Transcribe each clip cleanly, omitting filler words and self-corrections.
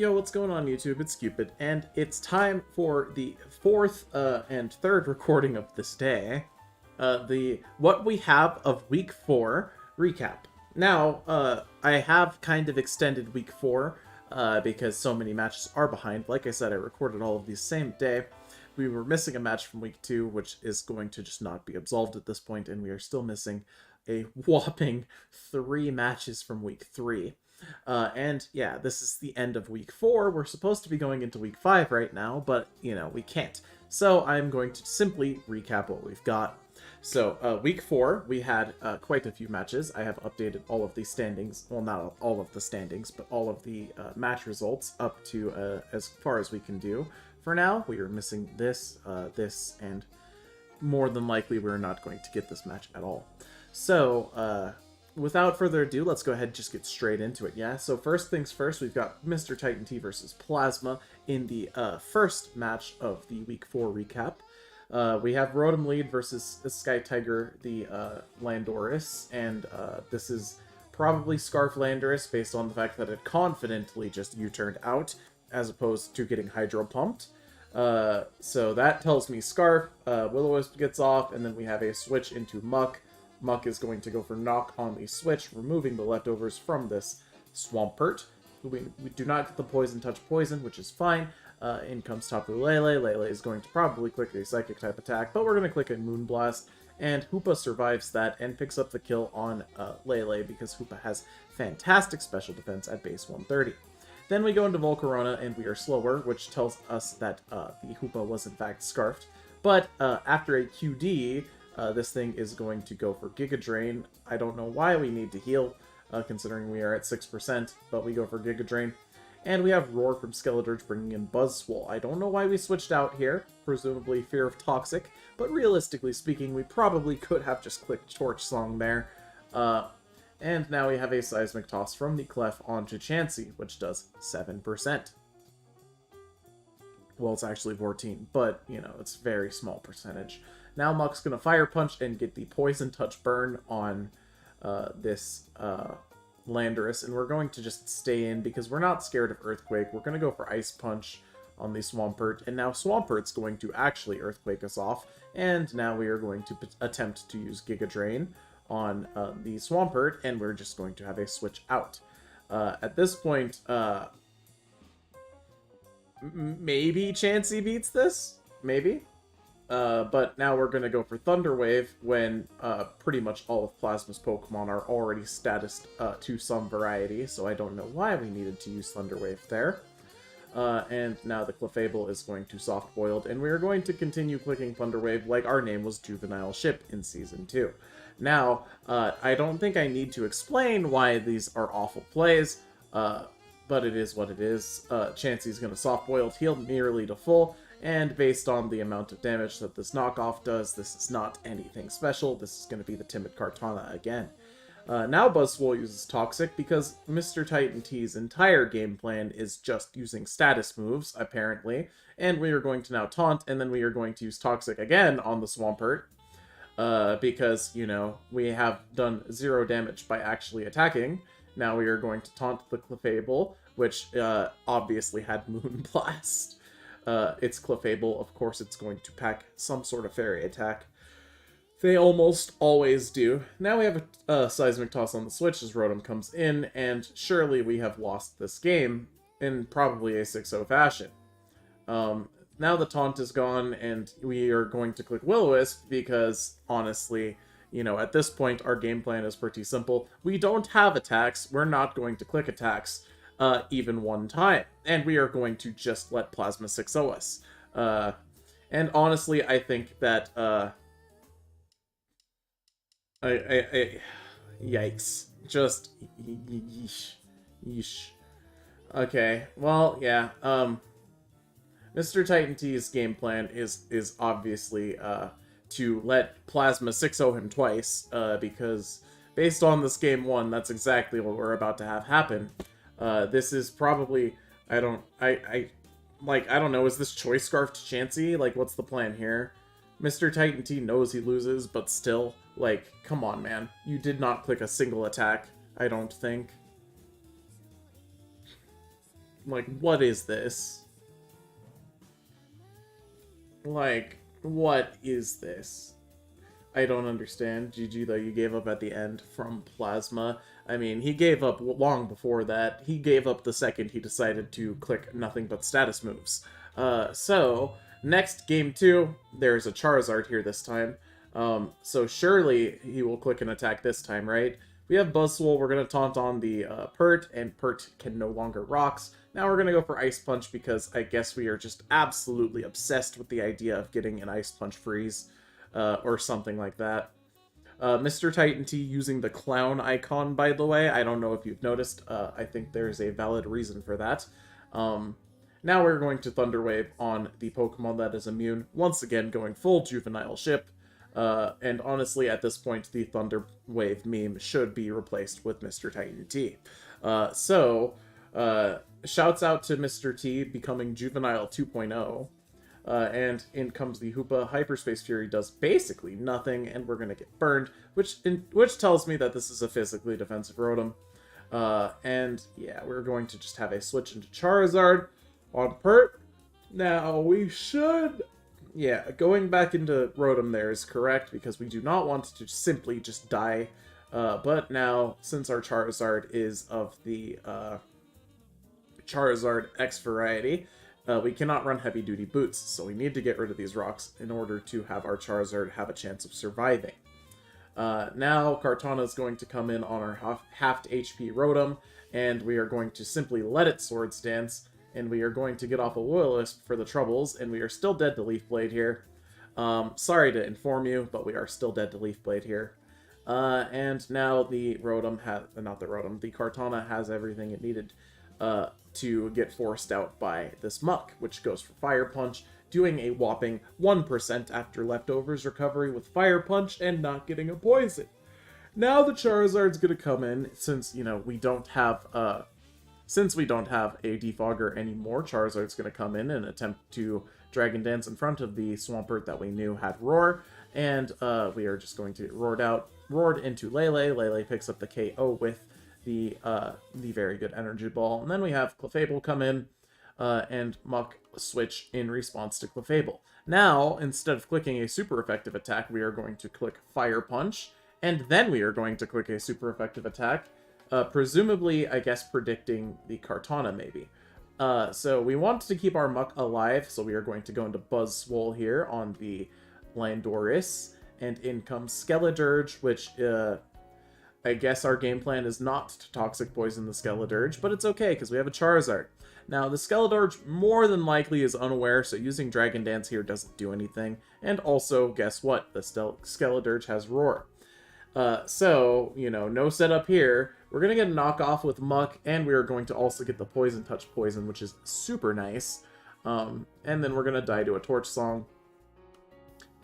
Yo, what's going on YouTube? It's Cupid, and it's time for the fourth and third recording of this day. The what we have of week 4 recap. Now, I have kind of extended week 4 because so many matches are behind. Like I said, I recorded all of these same day. We were missing a match from week 2, which is going to just not be absolved at this point, and we are still missing a whopping 3 matches from week 3. And yeah, this is the end of week 4. We're supposed to be going into week 5 right now, but, you know, we can't. So I'm going to simply recap what we've got. So, week 4, we had quite a few matches. I have updated all of the standings. Well, not all of the standings, but all of the match results up to as far as we can do. For now, we are missing this, this, and more than likely we're not going to get this match at all. So, without further ado, let's go ahead and just get straight into it, yeah? So first things first, we've got Mr. Titan T versus Plasma in the first match of the Week 4 recap. We have Rotom Lead versus Sky Tiger, the Landorus, and this is probably Scarf Landorus based on the fact that it confidently just U-turned out as opposed to getting Hydro Pumped. So that tells me Scarf. Will-O-Wisp gets off, and then we have a switch into Muck. Muck is going to go for Knock on the switch, removing the leftovers from this Swampert. We do not get the Poison Touch Poison, which is fine. In comes Tapu Lele. Lele is going to probably click a Psychic type attack, but we're going to click a Moonblast, and Hoopa survives that and picks up the kill on Lele because Hoopa has fantastic special defense at base 130. Then we go into Volcarona, and we are slower, which tells us that the Hoopa was in fact Scarfed. But after a QD, this thing is going to go for Giga Drain. I don't know why we need to heal, considering we are at 6%, but we go for Giga Drain. And we have Roar from Skeledirge bringing in Buzzwole. I don't know why we switched out here, presumably fear of Toxic, but realistically speaking, we probably could have just clicked Torch Song there. And now we have a Seismic Toss from the Clef onto Chansey, which does 7%. Well, it's actually 14, but, you know, it's a very small percentage. Now Muck's going to Fire Punch and get the Poison Touch Burn on this Landorus, and we're going to just stay in because we're not scared of Earthquake. We're going to go for Ice Punch on the Swampert, and now Swampert's going to actually Earthquake us off, and now we are going to attempt to use Giga Drain on the Swampert, and we're just going to have a switch out. At this point, maybe Chansey beats this? Maybe? But now we're going to go for Thunder Wave when pretty much all of Plasma's Pokemon are already statused to some variety, so I don't know why we needed to use Thunder Wave there. And now the Clefable is going to Soft Boiled, and we are going to continue clicking Thunder Wave like our name was Juvenile Ship in Season 2. Now, I don't think I need to explain why these are awful plays, but it is what it is. Chansey's going to Soft Boiled, heal nearly to full, and based on the amount of damage that this knockoff does, this is not anything special. This is going to be the Timid Kartana again. Now Buzzwole uses Toxic because Mr. Titan T's entire game plan is just using status moves, apparently. And we are going to now Taunt, and then we are going to use Toxic again on the Swampert. Because, you know, we have done 0 damage by actually attacking. Now we are going to Taunt the Clefable, which obviously had Moonblast. It's Clefable, of course it's going to pack some sort of fairy attack. They almost always do. Now we have a Seismic Toss on the switch as Rotom comes in, and surely we have lost this game in probably a 6-0 fashion. Now the Taunt is gone, and we are going to click Will-O-Wisp because, honestly, you know, at this point our game plan is pretty simple. We don't have attacks, we're not going to click attacks. Even one time. And we are going to just let Plasma 6-0 us. And honestly, I think that, yikes. Just, yeesh. Okay, well, yeah, Mr. Titan T's game plan is obviously, to let Plasma 6-0 him twice, because based on this game 1, that's exactly what we're about to have happen. This is probably, I don't know, is this Choice Scarf to Chansey? Like, what's the plan here? Mr. Titan T knows he loses, but still, like, come on, man. You did not click a single attack, I don't think. Like, what is this? Like, what is this? I don't understand. GG, though, you gave up at the end from Plasma. I mean, he gave up long before that. He gave up the second he decided to click nothing but status moves. So, next game 2, there's a Charizard here this time. So surely he will click an attack this time, right? We have Buzzwole, we're going to taunt on the Pert, and Pert can no longer rocks. Now we're going to go for Ice Punch because I guess we are just absolutely obsessed with the idea of getting an Ice Punch freeze. Or something like that. Mr. Titan T using the clown icon, by the way. I don't know if you've noticed. I think there's a valid reason for that. Now we're going to Thunder Wave on the Pokemon that is immune. Once again, going full Juvenile Ship. And honestly, at this point, the Thunder Wave meme should be replaced with Mr. Titan T. Shouts out to Mr. T becoming Juvenile 2.0. And in comes the Hoopa. Hyperspace Fury does basically nothing, and we're gonna get burned, which tells me that this is a physically defensive Rotom. And yeah, we're going to just have a switch into Charizard on Pert. Now we should... Yeah, going back into Rotom there is correct, because we do not want to simply just die. But now, since our Charizard is of the Charizard X variety, we cannot run heavy-duty boots, so we need to get rid of these rocks in order to have our Charizard have a chance of surviving. Now, Kartana is going to come in on our halved HP Rotom, and we are going to simply let it Swords Dance, and we are going to get off a Will-O-Wisp for the troubles, and we are still dead to Leaf Blade here. Sorry to inform you, but we are still dead to Leaf Blade here. And now the Rotom has... Not the Rotom, the Kartana has everything it needed to get forced out by this Muck, which goes for Fire Punch, doing a whopping 1% after Leftovers recovery with Fire Punch and not getting a poison. Now the Charizard's gonna come in, since, you know, we don't have a Defogger anymore. Charizard's gonna come in and attempt to Dragon Dance in front of the Swampert that we knew had Roar, and we are just going to get roared into Lele. Lele picks up the KO with the very good Energy Ball. And then we have Clefable come in, and Muck switch in response to Clefable. Now, instead of clicking a super effective attack, we are going to click Fire Punch, and then we are going to click a super effective attack, presumably, I guess, predicting the Kartana, maybe. So we want to keep our Muck alive, so we are going to go into Buzzwole here on the Landorus, and in comes Skeledirge, which, I guess our game plan is not to Toxic Poison the Skeledirge, but it's okay, because we have a Charizard. Now, the Skeledirge more than likely is unaware, so using Dragon Dance here doesn't do anything. And also, guess what? The Skeledirge has Roar. So, you know, no setup here. We're going to get a knockoff with Muck, and we are going to also get the Poison Touch Poison, which is super nice. And then we're going to die to a Torch Song.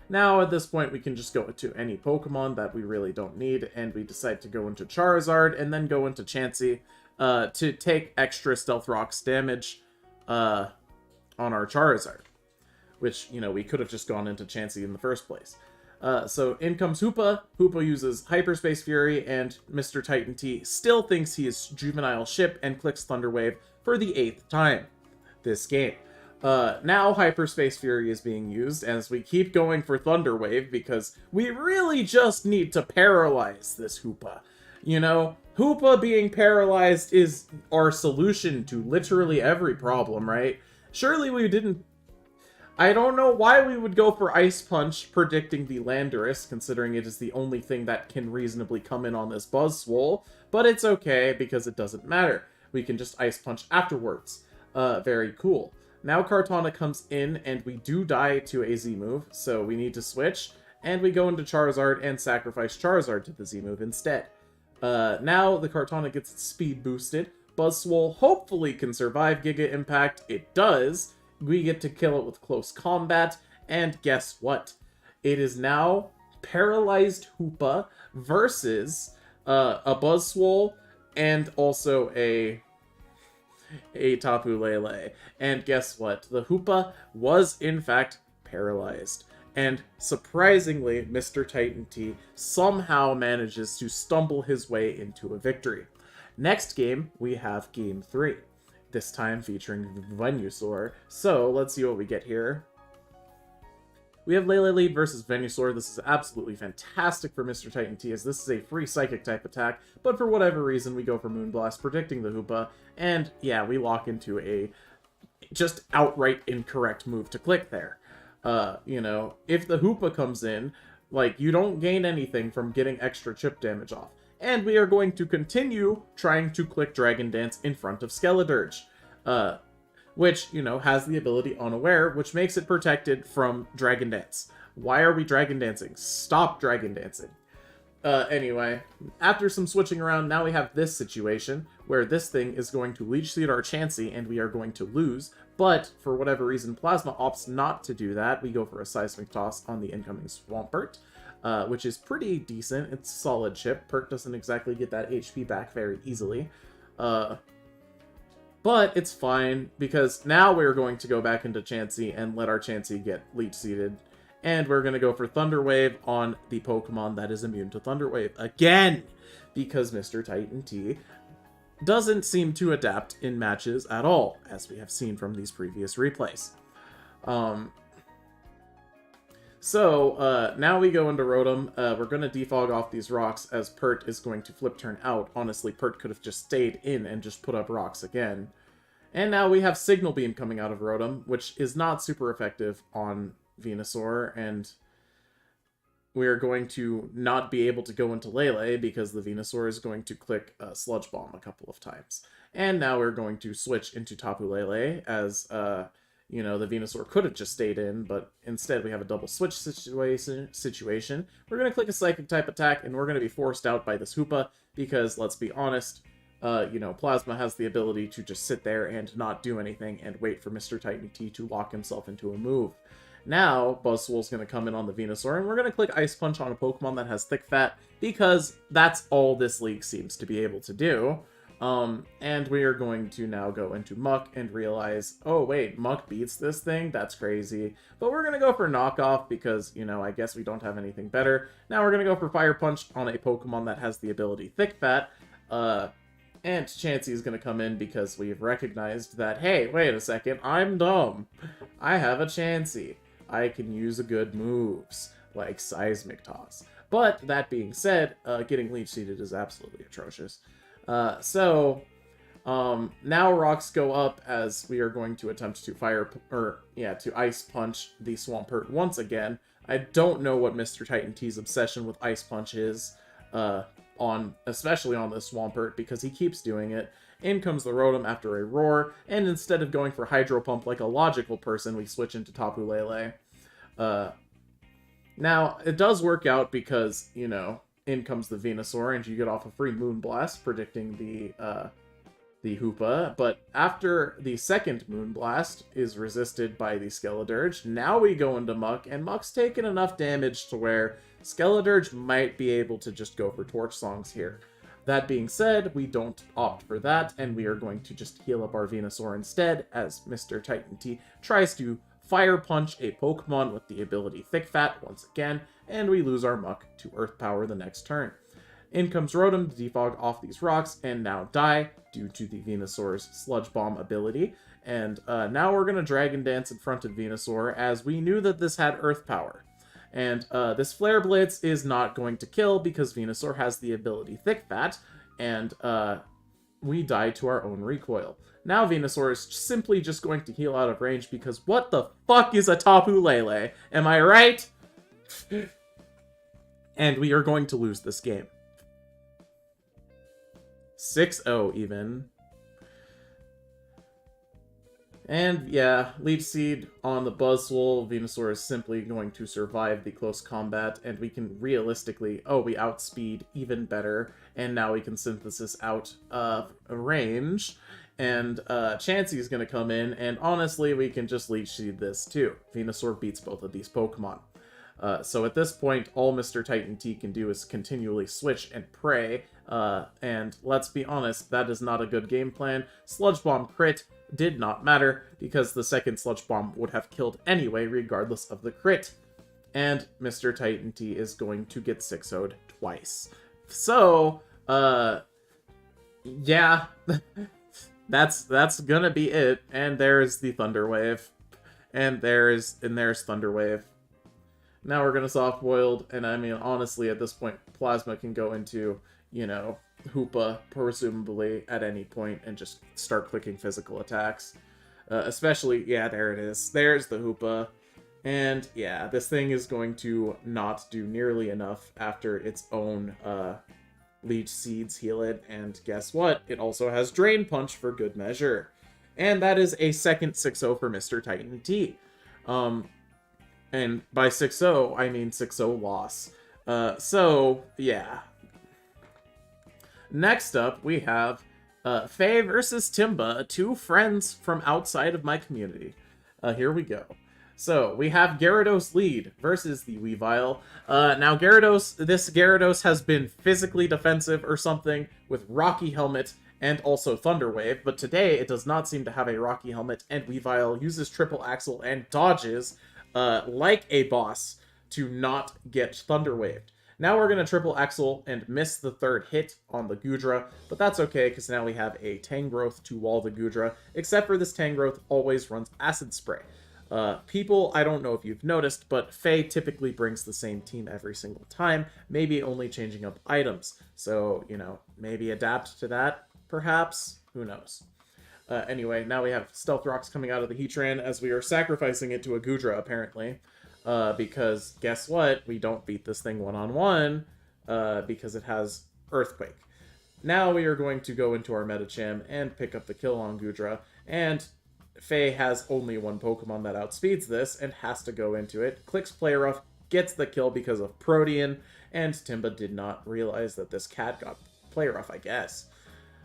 Now, at this point, we can just go to any Pokemon that we really don't need, and we decide to go into Charizard, and then go into Chansey, to take extra Stealth Rocks damage, on our Charizard. Which, you know, we could have just gone into Chansey in the first place. So, in comes Hoopa. Hoopa uses Hyperspace Fury, and Mr. Titan T still thinks he is Juvenile Ship, and clicks Thunder Wave for the 8th time this game. Now Hyperspace Fury is being used as we keep going for Thunder Wave, because we really just need to paralyze this Hoopa. You know, Hoopa being paralyzed is our solution to literally every problem, right? Surely we didn't... I don't know why we would go for Ice Punch predicting the Landorus, considering it is the only thing that can reasonably come in on this Buzzwole, but it's okay because it doesn't matter. We can just Ice Punch afterwards. Very cool. Now Kartana comes in, and we do die to a Z-move, so we need to switch, and we go into Charizard and sacrifice Charizard to the Z-move instead. Now the Kartana gets its speed boosted. Buzzwole hopefully can survive Giga Impact. It does. We get to kill it with close combat, and guess what? It is now Paralyzed Hoopa versus a Buzzwole and also a Tapu Lele. And guess what? The Hoopa was, in fact, paralyzed. And surprisingly, Mr. Titan T somehow manages to stumble his way into a victory. Next game, we have Game 3. this time featuring Venusaur. So, let's see what we get here. We have Lele lead versus Venusaur. This is absolutely fantastic for Mr. Titan T, as this is a free Psychic type attack, but for whatever reason we go for Moonblast, predicting the Hoopa, and yeah, we lock into a just outright incorrect move to click there. You know, if the Hoopa comes in, like, you don't gain anything from getting extra chip damage off. And we are going to continue trying to click Dragon Dance in front of Skeledirge. Which, you know, has the ability Unaware, which makes it protected from Dragon Dance. Why are we Dragon Dancing? Stop Dragon Dancing. Anyway, after some switching around, now we have this situation, where this thing is going to Leech Seed our Chansey, and we are going to lose, but, for whatever reason, Plasma opts not to do that. We go for a Seismic Toss on the incoming Swampert, which is pretty decent. It's a solid chip. Pert doesn't exactly get that HP back very easily. But it's fine, because now we're going to go back into Chansey and let our Chansey get Leech Seeded. And we're going to go for Thunder Wave on the Pokemon that is immune to Thunder Wave. Again! Because Mr. Titan T doesn't seem to adapt in matches at all, as we have seen from these previous replays. Now we go into Rotom. We're going to defog off these rocks, as Pert is going to flip turn out. Honestly, Pert could have just stayed in and just put up rocks again. And now we have Signal Beam coming out of Rotom, which is not super effective on Venusaur, and we're going to not be able to go into Lele because the Venusaur is going to click Sludge Bomb a couple of times. And now we're going to switch into Tapu Lele, as you know, the Venusaur could have just stayed in, but instead we have a double switch situation. We're going to click a Psychic type attack, and we're going to be forced out by this Hoopa, because, let's be honest, you know, Plasma has the ability to just sit there and not do anything and wait for Mr. Titan T to lock himself into a move. Now, Buzzwole's going to come in on the Venusaur, and we're going to click Ice Punch on a Pokemon that has Thick Fat, because that's all this league seems to be able to do. And we are going to now go into Muck and realize, oh wait, Muck beats this thing? That's crazy. But we're going to go for Knockoff because, you know, I guess we don't have anything better. Now we're going to go for Fire Punch on a Pokemon that has the ability Thick Fat. And Chansey is going to come in because we've recognized that, hey, wait a second, I'm dumb. I have a Chansey. I can use good moves, like Seismic Toss. But, that being said, getting Leech Seeded is absolutely atrocious. Now rocks go up as we are going to attempt to to Ice Punch the Swampert once again. I don't know what Mr. Titan T's obsession with Ice Punch is, especially on this Swampert, because he keeps doing it. In comes the Rotom after a Roar, and instead of going for Hydro Pump like a logical person, we switch into Tapu Lele. Now, it does work out because, you know, in comes the Venusaur, and you get off a free Moonblast, predicting the Hoopa. But after the second Moonblast is resisted by the Skeledirge, now we go into Muck, and Muck's taken enough damage to where Skeledirge might be able to just go for Torch Songs here. That being said, we don't opt for that, and we are going to just heal up our Venusaur instead, as Mr. Titan T tries to Fire Punch a Pokemon with the ability Thick Fat once again, and we lose our Muck to Earth Power the next turn. In comes Rotom to defog off these rocks, and now die due to the Venusaur's Sludge Bomb ability. And now we're going to Dragon Dance in front of Venusaur, as we knew that this had Earth Power. And this Flare Blitz is not going to kill because Venusaur has the ability Thick Fat, and we die to our own recoil. Now Venusaur is simply just going to heal out of range because what the fuck is a Tapu Lele? Am I right? And we are going to lose this game. 6-0 even. And yeah, Leech Seed on the Buzzwole. Venusaur is simply going to survive the close combat, and we can realistically, we outspeed even better, and now we can Synthesis out of range. And Chansey is going to come in, and honestly, we can just Leech Seed this too. Venusaur beats both of these Pokemon. So at this point, all Mr. Titan T can do is continually switch and pray, and let's be honest, that is not a good game plan. Sludge Bomb crit did not matter, because the second Sludge Bomb would have killed anyway, regardless of the crit. And Mr. Titan T is going to get 6-0'd twice. So, yeah. That's gonna be it. And there's the Thunder Wave. And there's Thunder Wave. Now we're gonna soft boiled, and I mean honestly at this point Plasma can go into, you know, Hoopa presumably at any point and just start clicking physical attacks. Especially, yeah, there it is. There's the Hoopa. And yeah, this thing is going to not do nearly enough after its own Leech Seeds heal it, and guess what? It also has Drain Punch for good measure. And that is a second 6-0 for Mr. Titan T. And by 6-0, I mean 6-0 loss. So, yeah. Next up, we have Faye versus Timba, two friends from outside of my community. Here we go. So, we have Gyarados lead versus the Weavile. Now, this Gyarados has been physically defensive or something with Rocky Helmet and also Thunder Wave, but today it does not seem to have a Rocky Helmet, and Weavile uses Triple Axle and dodges like a boss to not get Thunder Waved. Now we're going to Triple Axle and miss the third hit on the Goodra, but that's okay because now we have a Tangrowth to wall the Goodra, except for this Tangrowth always runs Acid Spray. People, I don't know if you've noticed, but Faye typically brings the same team every single time, maybe only changing up items. So, you know, maybe adapt to that, perhaps? Who knows? Anyway, now we have Stealth Rocks coming out of the Heatran as we are sacrificing it to a Goodra, apparently. Because, guess what? We don't beat this thing one-on-one, because it has Earthquake. Now we are going to go into our Metacham and pick up the kill on Goodra, and Faye has only one Pokemon that outspeeds this and has to go into it. Clicks Play Rough, gets the kill because of Protean, and Timba did not realize that this cat got Play Rough, I guess.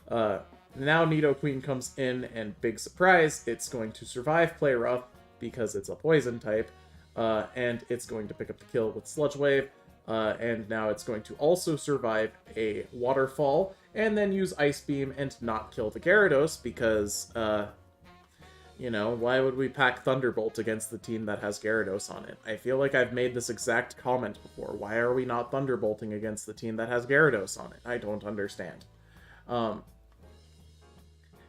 Now Nidoqueen comes in, and big surprise, it's going to survive Play Rough because it's a poison type, and it's going to pick up the kill with Sludge Wave, and now it's going to also survive a Waterfall, and then use Ice Beam and not kill the Gyarados because, you know, why would we pack Thunderbolt against the team that has Gyarados on it? I feel like I've made this exact comment before. Why are we not Thunderbolting against the team that has Gyarados on it? I don't understand.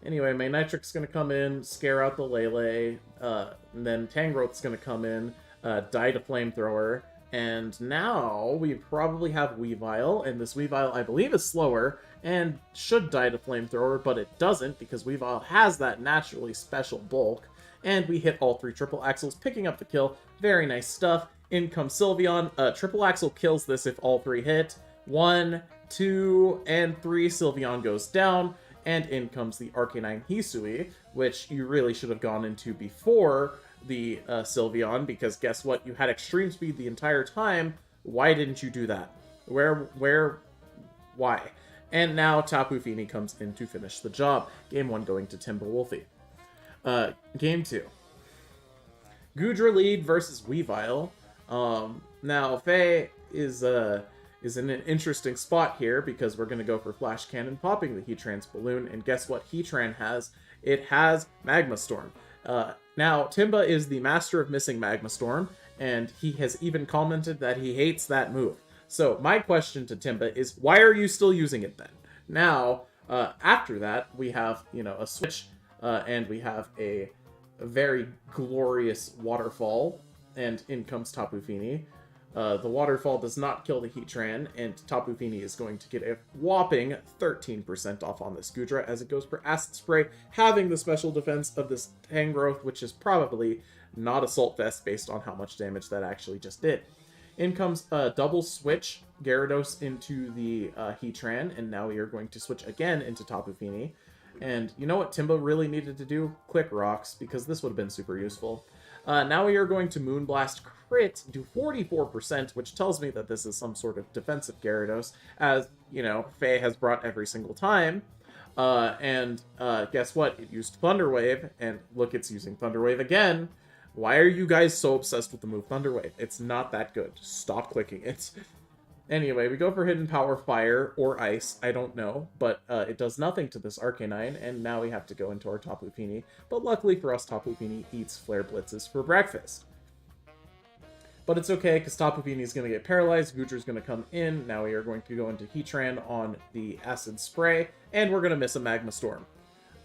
Anyway, Manectric's going to come in, scare out the Lele, and then Tangrowth's going to come in, die to Flamethrower, and now we probably have Weavile, and this Weavile, I believe, is slower, and should die to Flamethrower, but it doesn't, because Weavile has that naturally special bulk, and we hit all three Triple Axles, picking up the kill. Very nice stuff. In comes Sylveon. Triple Axle kills this if all three hit. 1, 2, and 3. Sylveon goes down, and in comes the Arcanine Hisui, which you really should have gone into before the Sylveon, because guess what? You had Extreme Speed the entire time. Why didn't you do that? Why? And now Tapu Fini comes in to finish the job. Game 1 going to Timba Wolfie. Game 2. Goodra lead versus Weavile. Now, Faye is in an interesting spot here because we're going to go for Flash Cannon, popping the Heatran's balloon, and guess what Heatran has? It has Magma Storm. Now, Timba is the master of missing Magma Storm, and he has even commented that he hates that move. So, my question to Timba is, why are you still using it then? Now, after that, we have, you know, a switch, and we have a very glorious Waterfall, and in comes Tapu Fini. The Waterfall does not kill the Heatran, and Tapu Fini is going to get a whopping 13% off on this Goodra as it goes for Acid Spray, having the special defense of this Tangrowth, which is probably not Assault Vest based on how much damage that actually just did. In comes a double switch, Gyarados into the Heatran, and now we are going to switch again into Tapu Fini. And you know what Timba really needed to do? Click Rocks, because this would have been super useful. Now we are going to Moonblast Crit, do 44%, which tells me that this is some sort of defensive Gyarados, as, you know, Faye has brought every single time. Guess what? It used Thunder Wave, and look, it's using Thunder Wave again. Why are you guys so obsessed with the move Thunder Wave? It's not that good. Stop clicking it. Anyway, we go for Hidden Power Fire or Ice, I don't know, but it does nothing to this Arcanine, and now we have to go into our Tapu Fini. But luckily for us, Tapu Fini eats Flare Blitzes for breakfast. But it's okay, because Tapu Fini is going to get paralyzed, Goodra's going to come in, now we are going to go into Heatran on the Acid Spray, and we're going to miss a Magma Storm.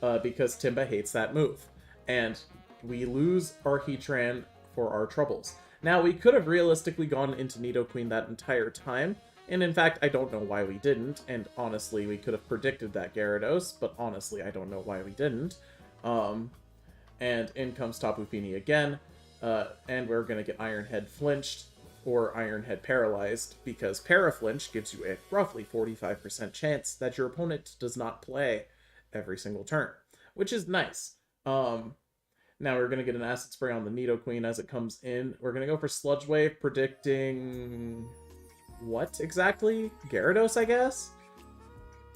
because Timba hates that move. And we lose our Heatran for our troubles. Now, we could have realistically gone into Nidoqueen that entire time, and in fact, I don't know why we didn't, and honestly, we could have predicted that Gyarados, but honestly, I don't know why we didn't. And in comes Tapu Fini again, and we're going to get Iron Head flinched, or Iron Head paralyzed, because Paraflinch gives you a roughly 45% chance that your opponent does not play every single turn, which is nice. Now we're going to get an Acid Spray on the Nidoqueen as it comes in. We're going to go for Sludge Wave, predicting... what exactly? Gyarados, I guess?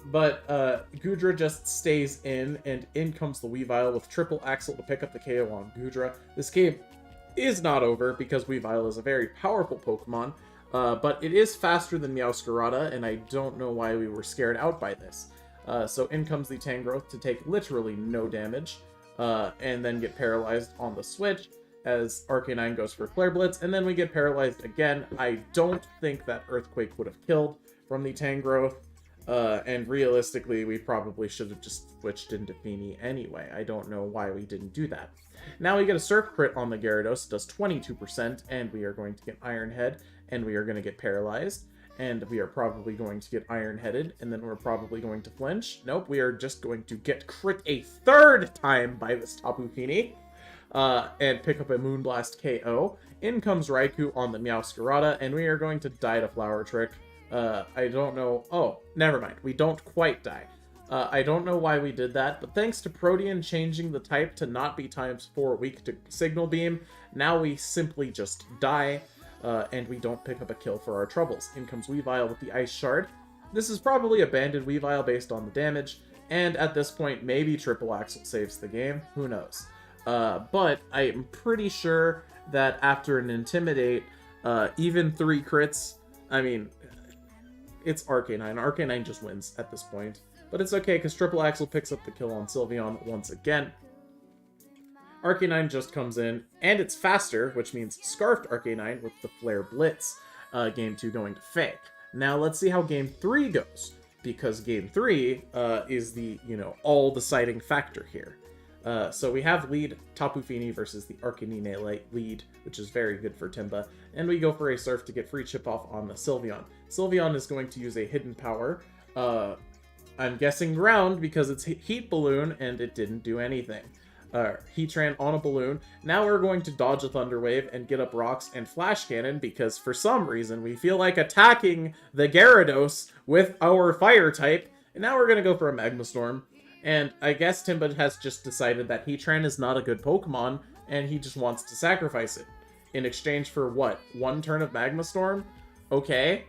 But Goodra just stays in, and in comes the Weavile with Triple Axle to pick up the KO on Goodra. This game is not over, because Weavile is a very powerful Pokemon, but it is faster than Meowscarada, and I don't know why we were scared out by this. So in comes the Tangrowth to take literally no damage, and then get paralyzed on the switch as Arcanine goes for Flare Blitz, and then we get paralyzed again. I don't think that Earthquake would have killed from the Tangrowth, and realistically, we probably should have just switched into Fini anyway. I don't know why we didn't do that. Now we get a Surf Crit on the Gyarados, does 22%, and we are going to get Iron Head, and we are going to get paralyzed, and we are probably going to get Iron Headed, and then we're probably going to flinch. Nope, we are just going to get crit a third time by this Tapu Fini, and pick up a Moonblast KO. In comes Raikou on the Meowscarada, and we are going to die to Flower Trick. I don't know... oh, never mind. We don't quite die. I don't know why we did that, but thanks to Protean changing the type to not be ×4 weak to Signal Beam, now we simply just die, and we don't pick up a kill for our troubles. In comes Weavile with the Ice Shard. This is probably a banded Weavile based on the damage, and at this point, maybe Triple Axle saves the game. Who knows? But I'm pretty sure that after an Intimidate, even 3 crits, I mean, it's Arcanine. Arcanine just wins at this point. But it's okay, because Triple Axle picks up the kill on Sylveon once again. Arcanine just comes in, and it's faster, which means Scarfed Arcanine with the Flare Blitz. Game 2 going to Fake. Now let's see how Game 3 goes, because Game 3 is the, all deciding factor here. So we have lead Tapu Fini versus the Arcanine lead, which is very good for Timba, and we go for a Surf to get free chip off on the Sylveon. Sylveon is going to use a Hidden Power, I'm guessing Ground because it's Heat Balloon, and it didn't do anything. Heatran on a balloon. Now we're going to dodge a Thunder Wave and get up Rocks and Flash Cannon, because for some reason we feel like attacking the Gyarados with our Fire type, and now we're going to go for a Magma Storm. And I guess Timba has just decided that Heatran is not a good Pokemon, and he just wants to sacrifice it. In exchange for what? 1 turn of Magma Storm? Okay.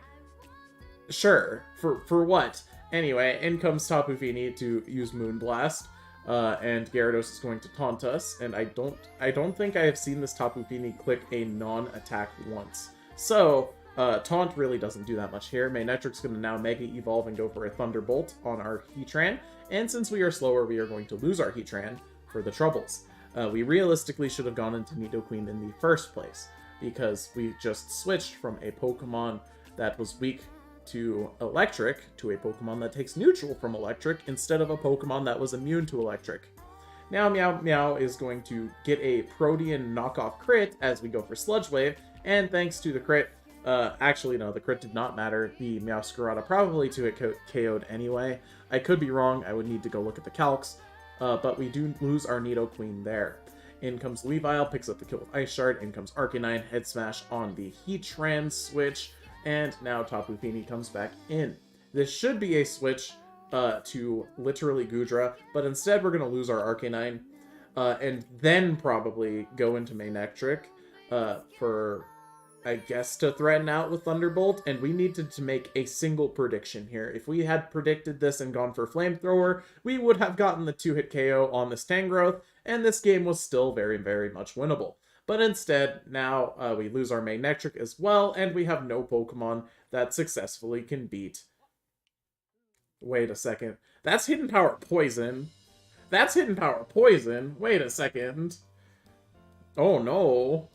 Sure. For what? Anyway, in comes Tapu Fini to use Moonblast, and Gyarados is going to taunt us, and I don't think I have seen this Tapu Fini click a non-attack once. So, Taunt really doesn't do that much here. Manectric's going to now Mega Evolve and go for a Thunderbolt on our Heatran, and since we are slower, we are going to lose our Heatran for the troubles. We realistically should have gone into Nidoqueen in the first place, because we just switched from a Pokemon that was weak to Electric to a Pokemon that takes neutral from Electric instead of a Pokemon that was immune to Electric. Now Meow is going to get a Protean knockoff crit as we go for Sludge Wave, and thanks to the crit, actually no, the crit did not matter. The Meowscarada probably to it KO'd anyway. I could be wrong, I would need to go look at the calcs, but we do lose our Nidoqueen there. In comes Weavile, picks up the kill with Ice Shard, in comes Arcanine, Head Smash on the Heatran switch, and now Tapu Fini comes back in. This should be a switch to literally Goodra, but instead we're going to lose our Arcanine, and then probably go into Manectric for, I guess, to threaten out with Thunderbolt, and we needed to make a single prediction here. If we had predicted this and gone for Flamethrower, we would have gotten the 2-hit KO on this Tangrowth, and this game was still very, very much winnable. But instead, now we lose our Manectric as well, and we have no Pokemon that successfully can beat... Wait a second. That's Hidden Power Poison. That's Hidden Power Poison. Wait a second. Oh no.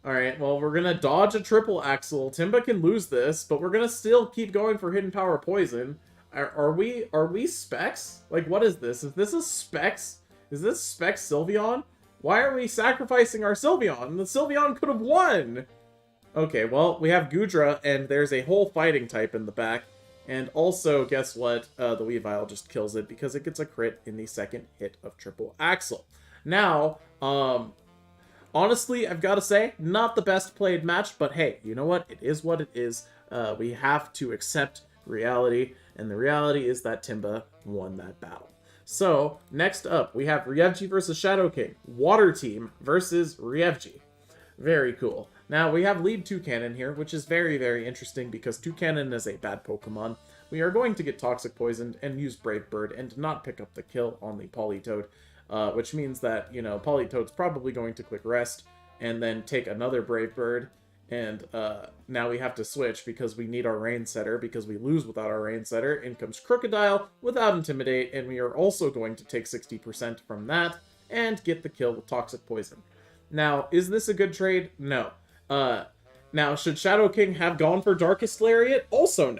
Alright, well, we're gonna dodge a Triple Axle. Timba can lose this, but we're gonna still keep going for Hidden Power Poison. Are we Specs? Like, what is this? Is this a Specs? Is this Specs Sylveon? Why are we sacrificing our Sylveon? The Sylveon could have won! Okay, well, we have Gudra, and there's a whole fighting type in the back. And also, guess what? The Weavile just kills it because it gets a crit in the second hit of Triple Axle. Now, honestly, I've got to say, not the best played match, but hey, you know what? It is what it is. We have to accept reality, and the reality is that Timba won that battle. So, next up, we have Ryevji versus Shadow King. Water Team versus Ryevji. Very cool. Now, we have lead Toucanon here, which is very, very interesting because Toucanon is a bad Pokemon. We are going to get Toxic Poisoned and use Brave Bird and not pick up the kill on the Politoed, which means that, you know, Politoed's probably going to click Rest and then take another Brave Bird. And now we have to switch because we need our Rain Setter because we lose without our Rain Setter. In comes Crocodile without Intimidate, and we are also going to take 60% from that and get the kill with Toxic Poison. Now, is this a good trade? No. Now, should Shadow King have gone for Darkest Lariat? Also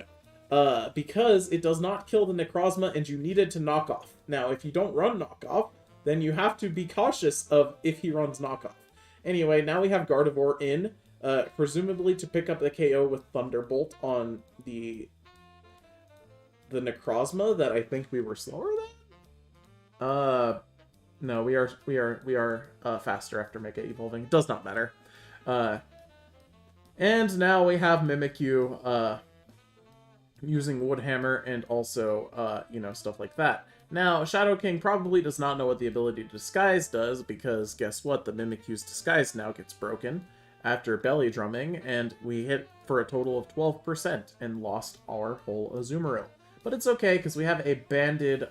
no. Because it does not kill the Necrozma and you needed to knock off. Now, if you don't run knockoff, then you have to be cautious of if he runs knockoff. Anyway, now we have Gardevoir in. Presumably to pick up the KO with Thunderbolt on the Necrozma that I think we were slower than? No, we are faster after Mega Evolving. Does not matter. And now we have Mimikyu, using Woodhammer and also, you know, stuff like that. Now, Shadow King probably does not know what the ability to Disguise does, because guess what? The Mimikyu's Disguise now gets broken after belly drumming, and we hit for a total of 12% and lost our whole Azumarill. But it's okay, because we have a banded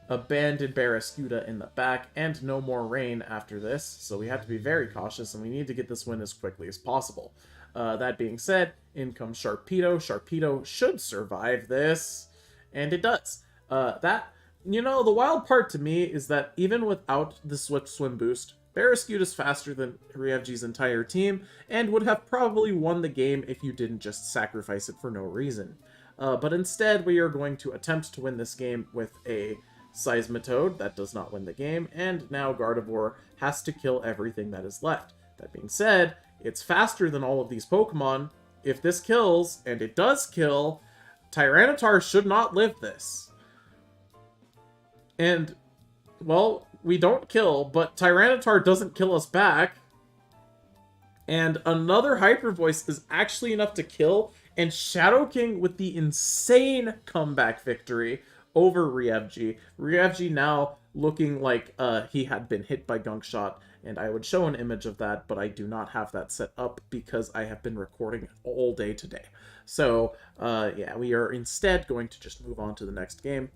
Barraskewda in the back, and no more rain after this, so we have to be very cautious, and we need to get this win as quickly as possible. That being said, in comes Sharpedo. Sharpedo should survive this, and it does. You know, the wild part to me is that even without the Swift Swim boost, Barraskewda is faster than Ryevji's entire team, and would have probably won the game if you didn't just sacrifice it for no reason. But instead, we are going to attempt to win this game with a Seismitoad. That does not win the game, and now Gardevoir has to kill everything that is left. That being said, it's faster than all of these Pokemon. If this kills, and it does kill, Tyranitar should not live this. And, well, we don't kill, but Tyranitar doesn't kill us back. And another Hyper Voice is actually enough to kill, and Shadow King with the insane comeback victory over Ryevji. Ryevji now looking like he had been hit by Gunk Shot, and I would show an image of that, but I do not have that set up because I have been recording all day today. So, yeah, we are instead going to just move on to the next game.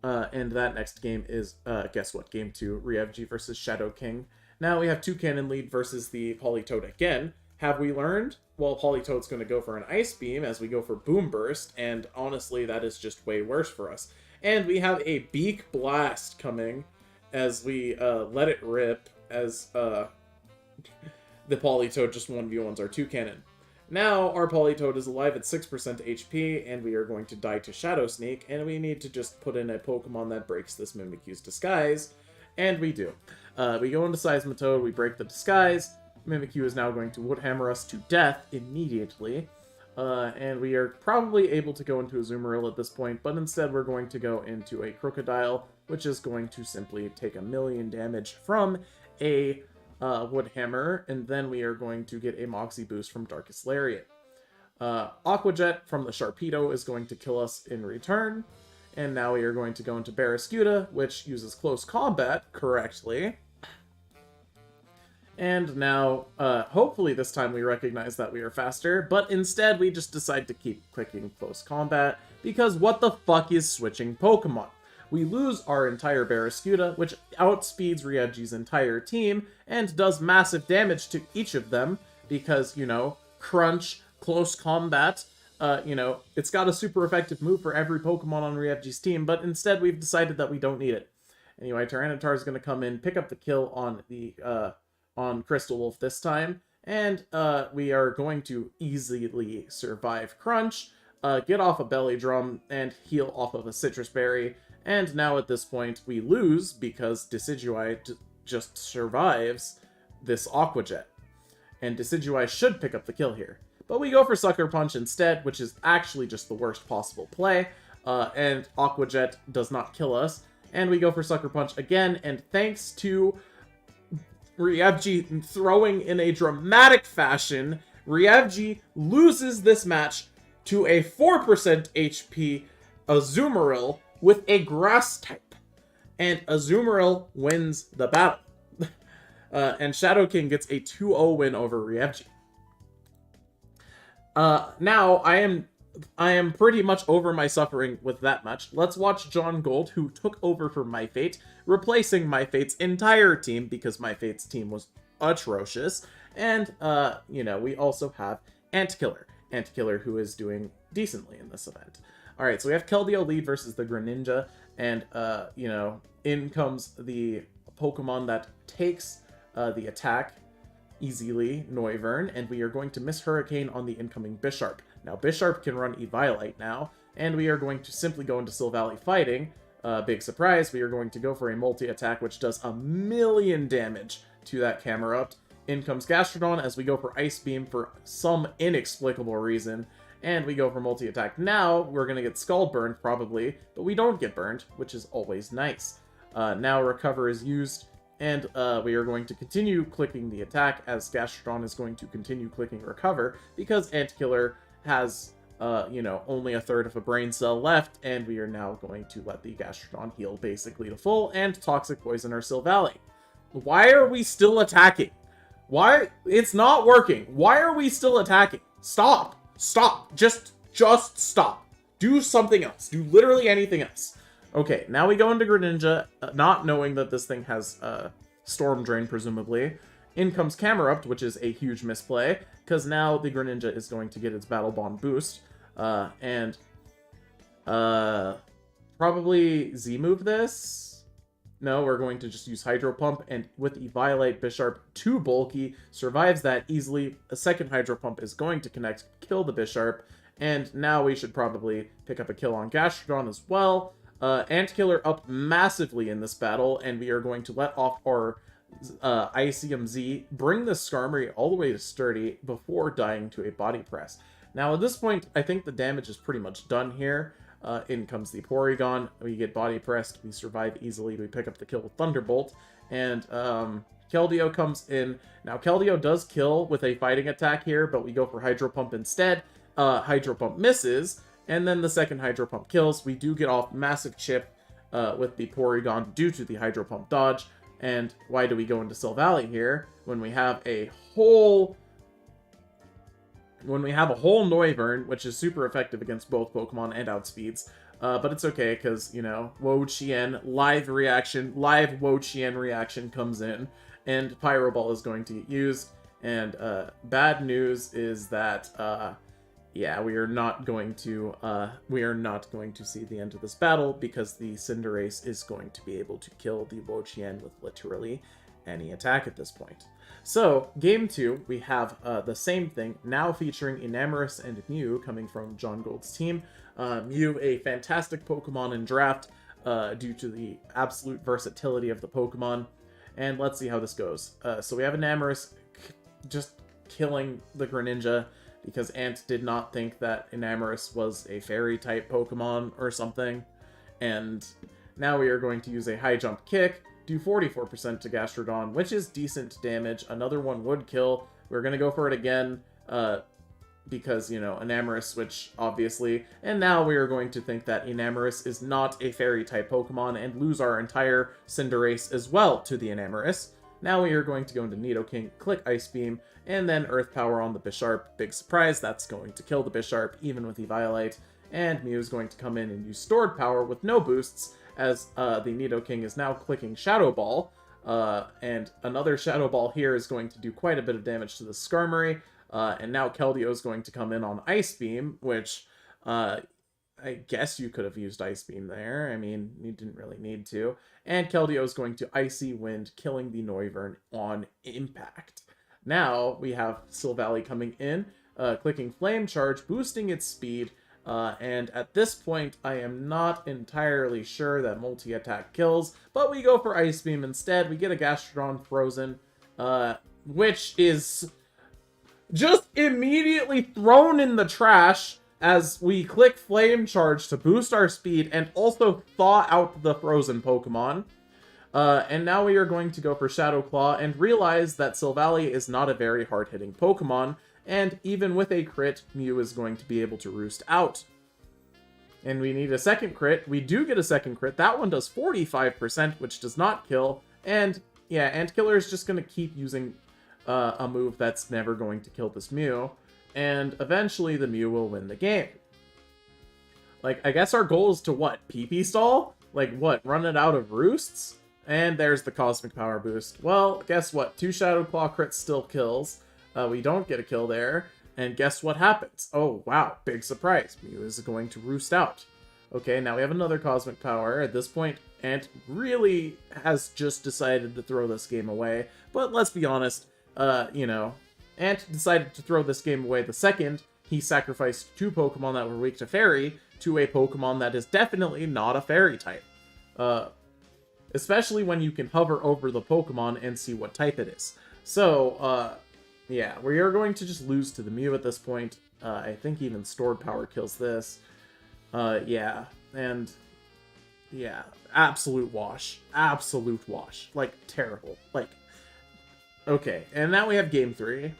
And that next game is, guess what, Game 2, Ryevji versus Shadow King. Now we have Toucanon lead versus the Politoed again. Have we learned? Well, Politoed's going to go for an Ice Beam as we go for Boom Burst, and honestly, that is just way worse for us. And we have a Beak Blast coming as we let it rip as the Politoed just 1v1s our Toucanon. Now, our Politoed is alive at 6% HP, and we are going to die to Shadow Sneak, and we need to just put in a Pokemon that breaks this Mimikyu's Disguise, and we do. We go into Seismitoad, we break the Disguise, Mimikyu is now going to Woodhammer us to death immediately, and we are probably able to go into a Azumarill at this point, but instead we're going to go into a Crocodile, which is going to simply take 1,000,000 damage from a Woodhammer, and then we are going to get a Moxie boost from Darkest Lariat. Aqua Jet from the Sharpedo is going to kill us in return, and now we are going to go into Barraskewda, which uses Close Combat correctly. And now, hopefully this time we recognize that we are faster, but instead we just decide to keep clicking Close Combat, because what the fuck is switching Pokemon? We lose our entire Barraskewda, which outspeeds Ryevji's entire team, and does massive damage to each of them, because, you know, Crunch, Close Combat, you know, it's got a super effective move for every Pokemon on Ryevji's team, but instead we've decided that we don't need it. Anyway, Tyranitar is going to come in, pick up the kill on the, on Crystal Wolf this time, and we are going to easily survive Crunch. get off a belly drum, and heal off of a citrus berry. And now at this point, we lose because Decidueye just survives this Aqua Jet. And Decidueye should pick up the kill here. But we go for Sucker Punch instead, which is actually just the worst possible play. And Aqua Jet does not kill us. And we go for Sucker Punch again, and thanks to Ryevji throwing in a dramatic fashion, Ryevji loses this match to a 4% HP Azumarill with a Grass type. And Azumarill wins the battle. And Shadow King gets a 2-0 win over Ryevji. Now, I am pretty much over my suffering with that match. Let's watch John Gold, who took over for My Fate, replacing My Fate's entire team, because My Fate's team was atrocious. And, you know, we also have Antkiller. Antkiller, who is doing decently in this event. Alright, so we have Keldeo lead versus the Greninja, and, you know, in comes the Pokemon that takes the attack easily, Noivern, and we are going to miss Hurricane on the incoming Bisharp. Now, Bisharp can run Eviolite now, and we are going to simply go into Silvally Fighting. Big surprise, we are going to go for a multi-attack, which does 1,000,000 damage to that Camerupt. In comes Gastrodon as we go for Ice Beam for some inexplicable reason, and we go for multi-attack. Now, we're going to get Skull Burned, probably, but we don't get burned, which is always nice. Now, Recover is used, and we are going to continue clicking the attack, as Gastrodon is going to continue clicking Recover, because Antkiller has, you know, only a third of a brain cell left, and we are now going to let the Gastrodon heal basically to full, and Toxic Poison our Silvally. Why are we still attacking? Why? It's not working. Why are we still attacking? Stop. Stop. Just stop. Do something else. Do literally anything else. Okay, now we go into Greninja, not knowing that this thing has Storm Drain, presumably. In comes Camerupt, which is a huge misplay, because now the Greninja is going to get its Battle Bond boost, and probably Z-move this? No, we're going to just use Hydro Pump, and with Eviolite, Bisharp, too bulky, survives that easily. A second Hydro Pump is going to connect, kill the Bisharp, and now we should probably pick up a kill on Gastrodon as well. Antkiller up massively in this battle, and we are going to let off our Icium Z, bring the Skarmory all the way to Sturdy before dying to a Body Press. Now, at this point, I think the damage is pretty much done here. In comes the Porygon, we get Body Pressed, we survive easily, we pick up the kill with Thunderbolt, and Keldeo comes in. Now, Keldeo does kill with a fighting attack here, but we go for Hydro Pump instead. Hydro Pump misses, and then the second Hydro Pump kills. We do get off massive chip with the Porygon due to the Hydro Pump dodge. And why do we go into Silvally here when we have a whole Noivern, which is super effective against both Pokemon and outspeeds? But it's okay, because, you know, Wo-Chien, live Wo-Chien reaction comes in, and Pyro Ball is going to get used. And bad news is that, yeah, we are not going to see the end of this battle, because the Cinderace is going to be able to kill the Wo-Chien with literally any attack at this point. So, Game 2, we have the same thing, now featuring Enamorus and Mew coming from John Gold's team. Mew, a fantastic Pokemon in Draft, due to the absolute versatility of the Pokemon. And let's see how this goes. So we have Enamorus just killing the Greninja, because Ant did not think that Enamorus was a Fairy-type Pokemon or something. And now we are going to use a High Jump Kick, do 44% to Gastrodon, which is decent damage. Another one would kill. We're going to go for it again, because, you know, Enamorus switch, obviously. And now we are going to think that Enamorus is not a Fairy-type Pokemon and lose our entire Cinderace as well to the Enamorus. Now we are going to go into Nidoking, click Ice Beam, and then Earth Power on the Bisharp. Big surprise, that's going to kill the Bisharp, even with Eviolite. And Mew is going to come in and use Stored Power with no boosts, as the Nidoking is now clicking Shadow Ball. And another Shadow Ball here is going to do quite a bit of damage to the Skarmory. And now Keldeo is going to come in on Ice Beam, which I guess you could have used Ice Beam there. I mean, you didn't really need to. And Keldeo is going to Icy Wind, killing the Noivern on impact. Now we have Silvally coming in, clicking Flame Charge, boosting its speed, And at this point, I am not entirely sure that multi-attack kills, but we go for Ice Beam instead. We get a Gastrodon frozen, which is just immediately thrown in the trash as we click Flame Charge to boost our speed and also thaw out the frozen Pokemon. And now we are going to go for Shadow Claw and realize that Silvally is not a very hard-hitting Pokemon, and even with a crit, Mew is going to be able to roost out. And we need a second crit. We do get a second crit. That one does 45%, which does not kill. And yeah, Antkiller is just going to keep using a move that's never going to kill this Mew. And eventually the Mew will win the game. Like, I guess our goal is to what? PP stall? Like, what? Run it out of roosts? And there's the Cosmic Power boost. Well, guess what? 2 Shadow Claw crits still kills. We don't get a kill there. And guess what happens? Oh, wow. Big surprise. Mew is going to roost out. Okay, now we have another Cosmic Power. At this point, Ant really has just decided to throw this game away. But let's be honest, you know, Ant decided to throw this game away the second he sacrificed 2 Pokemon that were weak to Fairy to a Pokemon that is definitely not a Fairy type. Especially when you can hover over the Pokemon and see what type it is. So, yeah, we are going to just lose to the Mew at this point. I think even Stored Power kills this. Yeah, and yeah, absolute wash. Absolute wash. Like, terrible. Like, okay, and now we have Game 3.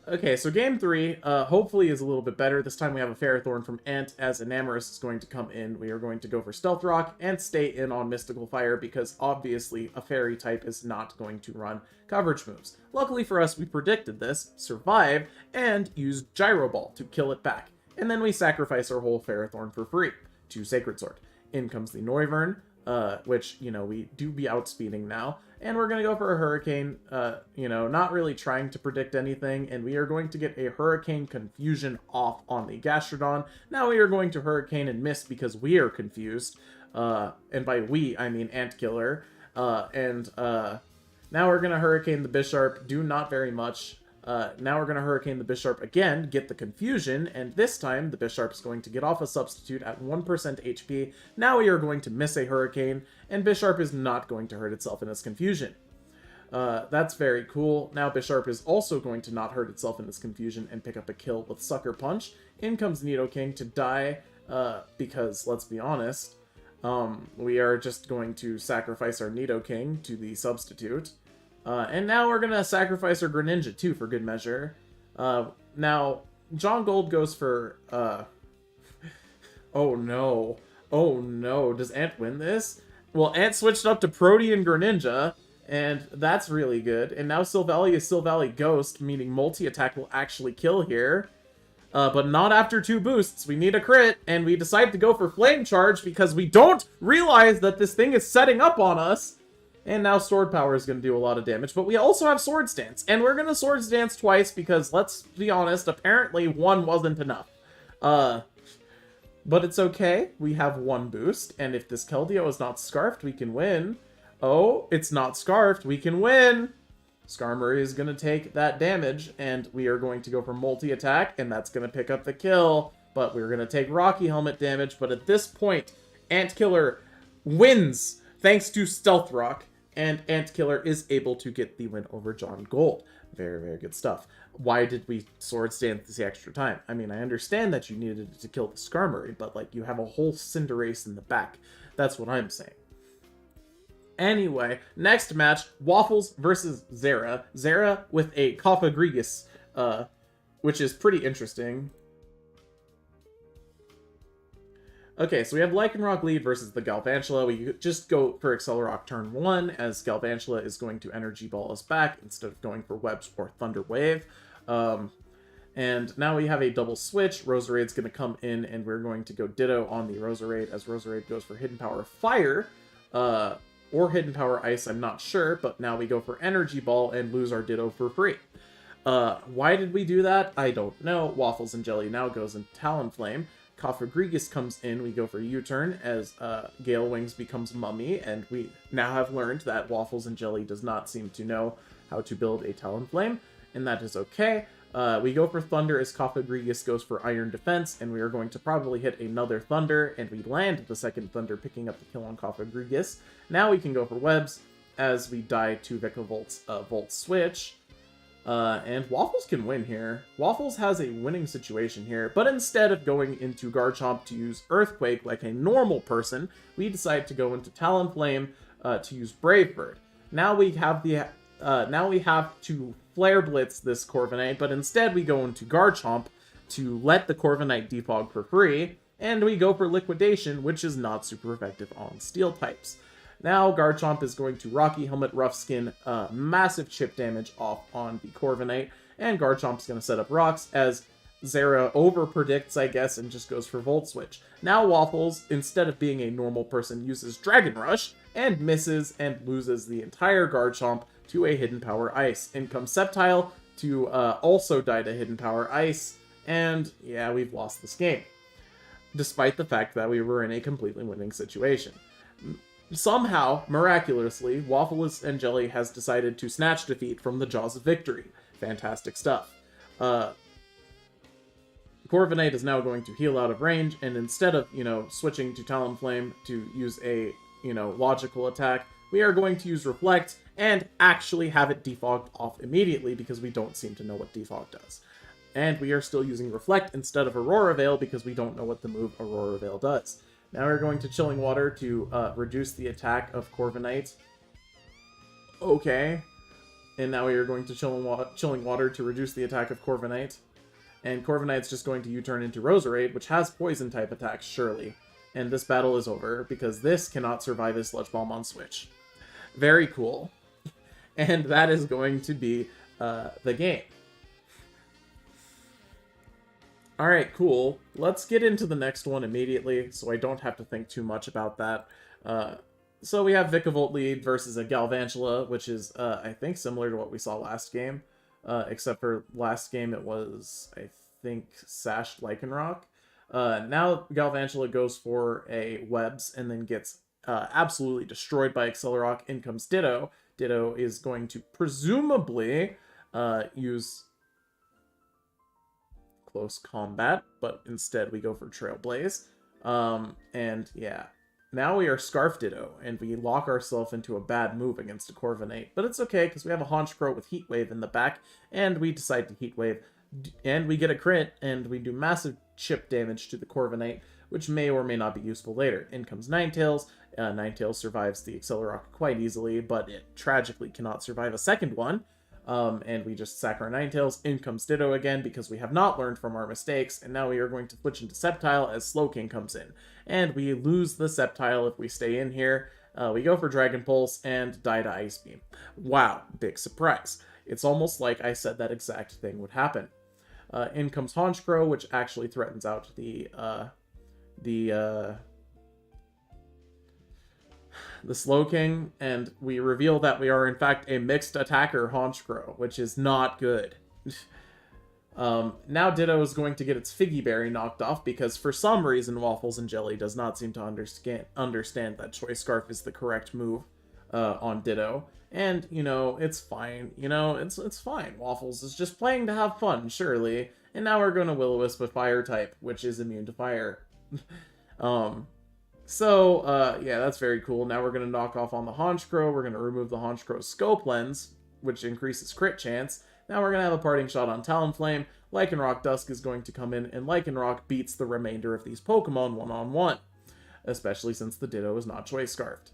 Okay, so Game 3, hopefully is a little bit better. This time we have a Ferrothorn from Ant, as Enamorus is going to come in. We are going to go for Stealth Rock and stay in on Mystical Fire, because obviously a Fairy type is not going to run coverage moves. Luckily for us, we predicted this, survived, and used Gyro Ball to kill it back. And then we sacrifice our whole Ferrothorn for free to Sacred Sword. In comes the Noivern, which, you know, we do be outspeeding now. And we're going to go for a Hurricane, you know, not really trying to predict anything. And we are going to get a Hurricane Confusion off on the Gastrodon. Now we are going to Hurricane and miss because we are confused. And by we, I mean Antkiller. Now we're going to Hurricane the Bisharp, do not very much. Now we're going to Hurricane the Bisharp again, get the Confusion, and this time the Bisharp is going to get off a Substitute at 1% HP. Now we are going to miss a Hurricane, and Bisharp is not going to hurt itself in its Confusion. That's very cool. Now Bisharp is also going to not hurt itself in its Confusion and pick up a kill with Sucker Punch. In comes Nidoking to die, because, let's be honest, we are just going to sacrifice our Nidoking to the Substitute. And now we're going to sacrifice our Greninja, too, for good measure. Now, John Gold goes for, oh, no. Oh, no. Does Ant win this? Well, Ant switched up to Protean Greninja, and that's really good. And now Silvally is Silvally Ghost, meaning multi-attack will actually kill here. But not after 2 boosts. We need a crit, and we decide to go for Flame Charge because we don't realize that this thing is setting up on us. And now Sword Power is going to do a lot of damage. But we also have Swords Dance. And we're going to Swords Dance twice because, let's be honest, apparently 1 wasn't enough. But it's okay. We have 1 boost. And if this Keldeo is not Scarfed, we can win. Oh, it's not Scarfed. We can win. Skarmory is going to take that damage. And we are going to go for multi-attack. And that's going to pick up the kill. But we're going to take Rocky Helmet damage. But at this point, Antkiller wins thanks to Stealth Rock. And Antkiller is able to get the win over John Gold. Very, very good stuff. Why did we Swords Dance this extra time? I mean, I understand that you needed to kill the Skarmory, but, like, you have a whole Cinderace in the back. That's what I'm saying. Anyway, next match, Waffles versus Zera. Zera with a Cofagrigus, which is pretty interesting. Okay, so we have Lycanroc lead versus the Galvantula. We just go for Accelerock turn 1, as Galvantula is going to Energy Ball us back instead of going for Webs or Thunder Wave. And now we have a double switch. Roserade's going to come in, and we're going to go Ditto on the Roserade, as Roserade goes for Hidden Power Fire, or Hidden Power Ice, I'm not sure, but now we go for Energy Ball and lose our Ditto for free. Why did we do that? I don't know. Waffles and Jelly now goes in Talonflame. Cofagrigus comes in, we go for U-turn as Gale Wings becomes Mummy, and we now have learned that Waffles and Jelly does not seem to know how to build a Talonflame, and that is okay. We go for Thunder as Cofagrigus goes for Iron Defense, and we are going to probably hit another Thunder, and we land the second Thunder, picking up the kill on Cofagrigus. Now we can go for Webs as we die to Vikavoult's Volt Switch. And Waffles can win here. Waffles has a winning situation here, but instead of going into Garchomp to use Earthquake like a normal person, we decide to go into Talonflame to use Brave Bird. Now we have to Flare Blitz this Corviknight, but instead we go into Garchomp to let the Corviknight defog for free, and we go for Liquidation, which is not super effective on Steel types. Now Garchomp is going to Rocky Helmet Rough Skin, massive chip damage off on the Corviknight, and Garchomp's going to set up Rocks as Zera over-predicts, I guess, and just goes for Volt Switch. Now Waffles, instead of being a normal person, uses Dragon Rush, and misses and loses the entire Garchomp to a Hidden Power Ice. In comes Sceptile to also die to Hidden Power Ice, and yeah, we've lost this game. Despite the fact that we were in a completely winning situation. Somehow, miraculously, Waffles and Jelly has decided to snatch defeat from the jaws of victory. Fantastic stuff. Corviknight is now going to heal out of range, and instead of, switching to Talonflame to use a, logical attack, we are going to use Reflect and actually have it defogged off immediately because we don't seem to know what defog does. And we are still using Reflect instead of Aurora Veil because we don't know what the move Aurora Veil does. Now we're going to Chilling Water to reduce the attack of Corviknight. Okay. And now we are going to Chilling Water to reduce the attack of Corviknight. And Corviknight's just going to U-turn into Roserade, which has Poison-type attacks, surely. And this battle is over, because this cannot survive a Sludge Bomb on Switch. Very cool. And that is going to be the game. Alright, cool. Let's get into the next one immediately, so I don't have to think too much about that. So we have Vikavolt lead versus a Galvantula, which is, I think, similar to what we saw last game. Except for last game it was, I think, Sashed Lycanroc. Now Galvantula goes for a Webs and then gets absolutely destroyed by Accelerock. In comes Ditto. Ditto is going to presumably use Close Combat, but instead we go for Trailblaze. And yeah, now we are Scarf Ditto, and we lock ourselves into a bad move against a Corviknight. But it's okay, because we have a Honchkrow with Heat Wave in the back, and we decide to Heat Wave, and we get a crit, and we do massive chip damage to the Corviknight, which may or may not be useful later. In comes Ninetales. Ninetales survives the Accelerock quite easily, but it tragically cannot survive a second one. And we just sack our Ninetales. In comes Ditto again, because we have not learned from our mistakes, and now we are going to switch into Sceptile as Slowking comes in. And we lose the Sceptile if we stay in here. We go for Dragon Pulse and die to Ice Beam. Wow, big surprise. It's almost like I said that exact thing would happen. In comes Honchkrow, which actually threatens out the Slowking, and we reveal that we are in fact a mixed attacker Honchkrow, which is not good. Now Ditto is going to get its Figgy Berry knocked off because for some reason Waffles and Jelly does not seem to understand that Choice Scarf is the correct move on Ditto. And, it's fine. It's fine. Waffles is just playing to have fun, surely. And now we're going to Will-O-Wisp with Fire type, which is immune to fire. So, yeah, that's very cool. Now we're going to knock off on the Honchkrow. We're going to remove the Honchkrow's Scope Lens, which increases crit chance. Now we're going to have a Parting Shot on Talonflame. Lycanroc Dusk is going to come in, and Lycanroc beats the remainder of these Pokemon one-on-one. Especially since the Ditto is not Choice Scarfed.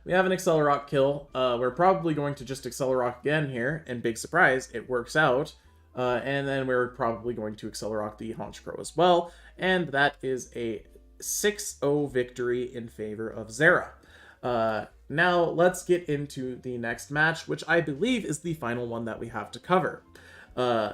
We have an Accelerock kill. We're probably going to just Accelerock again here, and big surprise, it works out. And then we're probably going to Accelerock the Honchkrow as well. And that is a 6-0 victory in favor of Zera. Now, let's get into the next match, which I believe is the final one that we have to cover.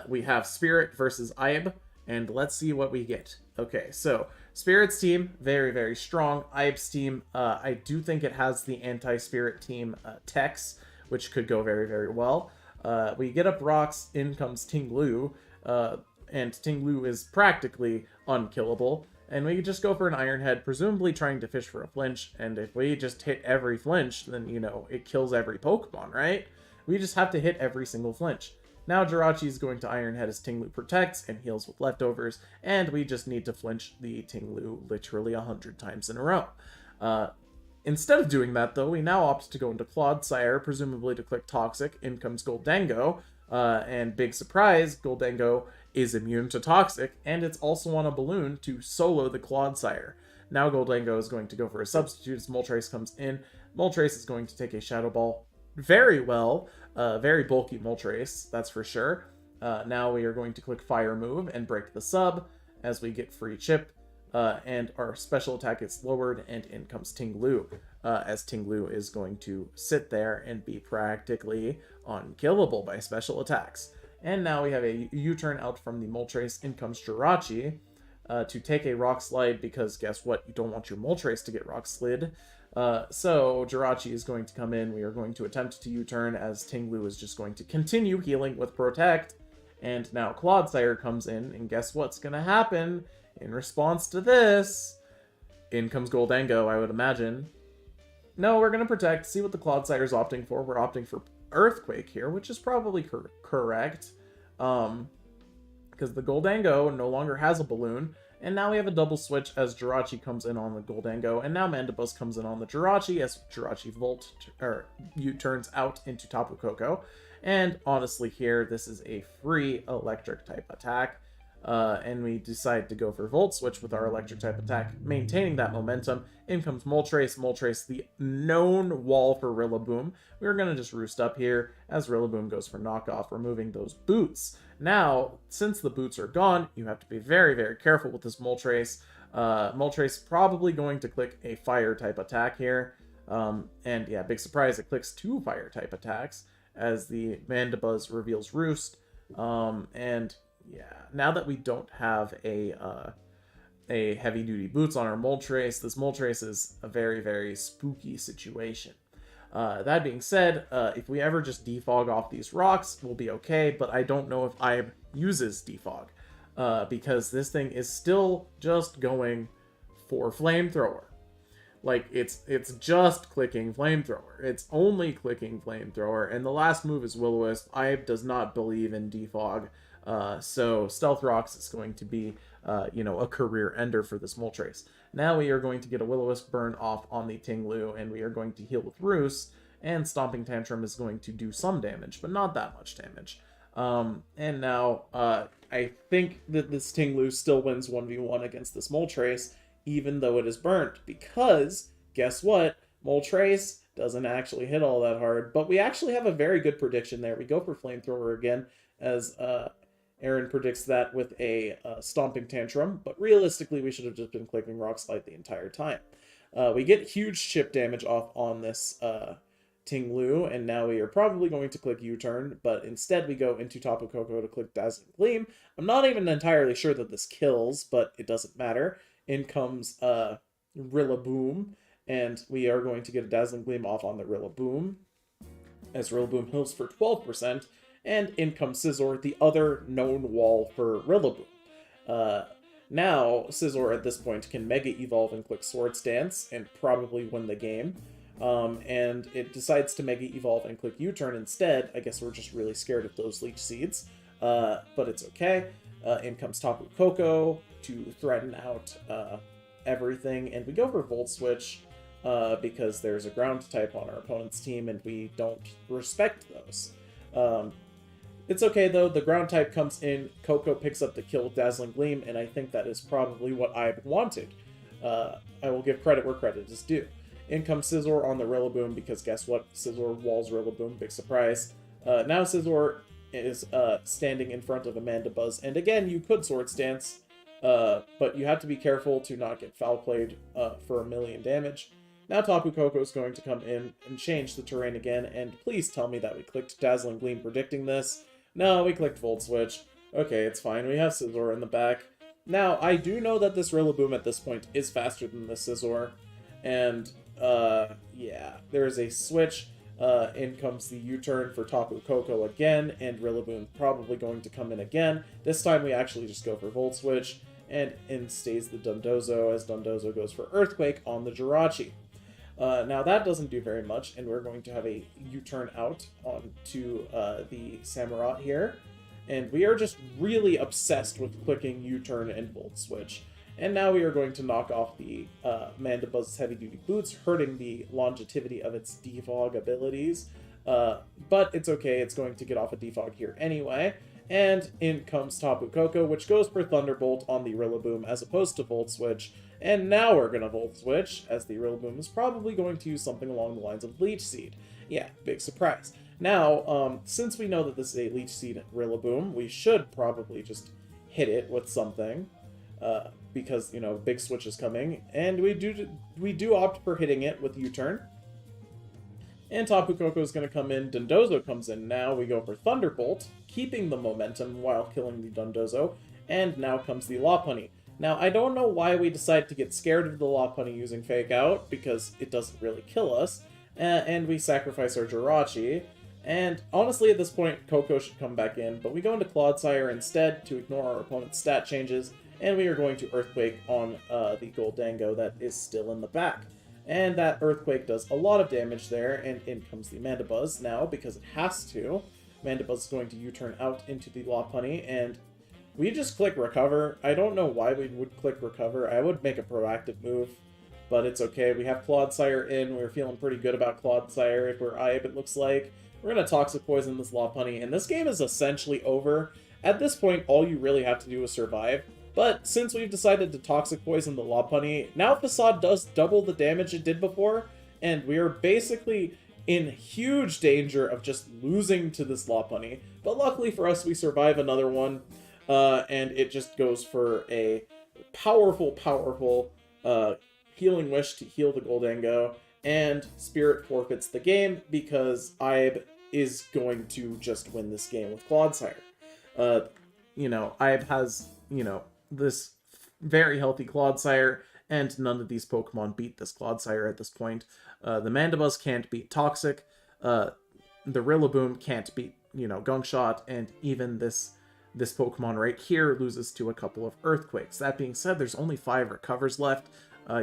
We have Spirit versus Ibe, and let's see what we get. Okay, so Spirit's team, very, very strong. Ibe's team, I do think it has the anti-Spirit team Tex, which could go very, very well. We get up Rocks, in comes Ting-Lu, and Ting-Lu is practically unkillable. And we just go for an Iron Head, presumably trying to fish for a flinch. And if we just hit every flinch, then, it kills every Pokemon, right? We just have to hit every single flinch. Now Jirachi is going to Iron Head as Tinglu protects and heals with leftovers, and we just need to flinch the Tinglu literally 100 times in a row. Instead of doing that, though, we now opt to go into Clodsire, presumably to click Toxic. In comes Goldango, and big surprise, Goldango is immune to Toxic, and it's also on a balloon to solo the Clodsire. Now Goldango is going to go for a substitute as Moltres comes in. Moltres is going to take a Shadow Ball very well. Very bulky Moltres, that's for sure. Now we are going to click Fire Move and break the sub as we get free chip. And our special attack is lowered, and in comes Tinglu, as Tinglu is going to sit there and be practically unkillable by special attacks. And now we have a U-turn out from the Moltres. In comes Jirachi to take a Rock Slide, because guess what? You don't want your Moltres to get Rock Slid. So Jirachi is going to come in. We are going to attempt to U-turn as Tinglu is just going to continue healing with Protect. And now Clodsire comes in, and guess what's going to happen? In response to this, in comes Goldango, I would imagine. No, we're going to Protect, see what the Clodsire is opting for. We're opting for Earthquake here, which is probably correct. Because the Goldango no longer has a balloon. And now we have a double switch as Jirachi comes in on the Goldango. And now Mandibuzz comes in on the Jirachi as Jirachi U-turns out into Tapu Koko. And honestly here, this is a free electric type attack. And we decide to go for Volt Switch with our electric type attack, maintaining that momentum. In comes Moltres. Moltres, the known wall for Rillaboom. We're going to just roost up here as Rillaboom goes for knockoff, removing those boots. Now, since the boots are gone, you have to be very, very careful with this Moltres. Moltres probably going to click a fire type attack here. And yeah, big surprise, it clicks 2 fire type attacks as the Mandibuzz reveals Roost. And yeah, now that we don't have a heavy-duty boots on our Moltres, this Moltres is a very, very spooky situation. That being said, if we ever just defog off these rocks, we'll be okay, but I don't know if Ibe uses defog, because this thing is still just going for Flamethrower. Like, it's just clicking Flamethrower. It's only clicking Flamethrower, and the last move is Will-O-Wisp. Ibe does not believe in defog. So Stealth Rocks is going to be, a career ender for this Moltres. Now we are going to get a Will-O-Wisp burn off on the Tinglu, and we are going to heal with Roost, and Stomping Tantrum is going to do some damage, but not that much damage. And now, I think that this Tinglu still wins 1v1 against this Moltres, even though it is burnt, because, guess what? Moltres doesn't actually hit all that hard, but we actually have a very good prediction there. We go for Flamethrower again, as, Aaron predicts that with a Stomping Tantrum, but realistically we should have just been clicking Rock Slide the entire time. We get huge chip damage off on this Tinglu, and now we are probably going to click U-turn, but instead we go into Tapu Koko to click Dazzling Gleam. I'm not even entirely sure that this kills, but it doesn't matter. In comes Rillaboom, and we are going to get a Dazzling Gleam off on the Rillaboom, as Rillaboom heals for 12%. And in comes Scizor, the other known wall for Rillaboom. Now, Scizor at this point can Mega Evolve and click Swords Dance and probably win the game. And it decides to Mega Evolve and click U-turn instead. I guess we're just really scared of those Leech Seeds. But it's okay. In comes Tapu Koko to threaten out everything. And we go for Volt Switch because there's a ground type on our opponent's team and we don't respect those. It's okay, though. The ground type comes in, Koko picks up the kill with Dazzling Gleam, and I think that is probably what I wanted. I will give credit where credit is due. In comes Scizor on the Rillaboom, because guess what? Scizor walls Rillaboom, big surprise. Now Scizor is standing in front of Mandibuzz, and again, you could Swords Dance, but you have to be careful to not get foul played for 1,000,000 damage. Now Tapu Koko is going to come in and change the terrain again, and please tell me that we clicked Dazzling Gleam predicting this. No, we clicked Volt Switch. Okay, it's fine. We have Scizor in the back. Now, I do know that this Rillaboom at this point is faster than the Scizor. And, yeah, there is a switch. In comes the U-turn for Tapu Koko again, and Rillaboom probably going to come in again. This time we actually just go for Volt Switch, and in stays the Dondozo, as Dondozo goes for Earthquake on the Jirachi. Now that doesn't do very much, and we're going to have a U-turn out onto the Samurott here. And we are just really obsessed with clicking U-turn and Volt Switch. And now we are going to knock off the Mandibuzz Heavy Duty Boots, hurting the longevity of its defog abilities. But it's okay, it's going to get off a defog here anyway. And in comes Tapu Koko, which goes for Thunderbolt on the Rillaboom as opposed to Volt Switch. And now we're going to Volt Switch, as the Rillaboom is probably going to use something along the lines of Leech Seed. Yeah, big surprise. Now, since we know that this is a Leech Seed Rillaboom, we should probably just hit it with something. Because, you know, big switch is coming. And we do opt for hitting it with U-turn. And Tapu Koko is going to come in. Dondozo comes in now. We go for Thunderbolt, keeping the momentum while killing the Dondozo. And now comes the Lopunny. Now, I don't know why we decided to get scared of the Lopunny using Fake Out, because it doesn't really kill us. And we sacrifice our Jirachi. And honestly, at this point, Koko should come back in. But we go into Clodsire instead to ignore our opponent's stat changes. And we are going to Earthquake on the Goldango that is still in the back. And that Earthquake does a lot of damage there, and in comes the Mandibuzz now, because it has to. Mandibuzz is going to U-turn out into the Lopunny, and we just click Recover. I don't know why we would click Recover. I would make a proactive move, but it's okay. We have Clodsire in. We're feeling pretty good about Clodsire. If we're Ibe, it looks like. We're going to Toxic Poison this Lopunny, and this game is essentially over. At this point, all you really have to do is survive. But since we've decided to Toxic Poison the Lopunny, now Facade does double the damage it did before, and we are basically in huge danger of just losing to this Lopunny. But luckily for us, we survive another one, and it just goes for a powerful Healing Wish to heal the Goldango, and Spirit forfeits the game because Ibe is going to just win this game with Clodsire. Ibe has, this very healthy Clodsire, and none of these Pokemon beat this Clodsire at this point. The Mandibuzz can't beat Toxic, the Rillaboom can't beat, Gunk Shot, and even this Pokemon right here loses to a couple of Earthquakes. That being said, there's only 5 recovers left.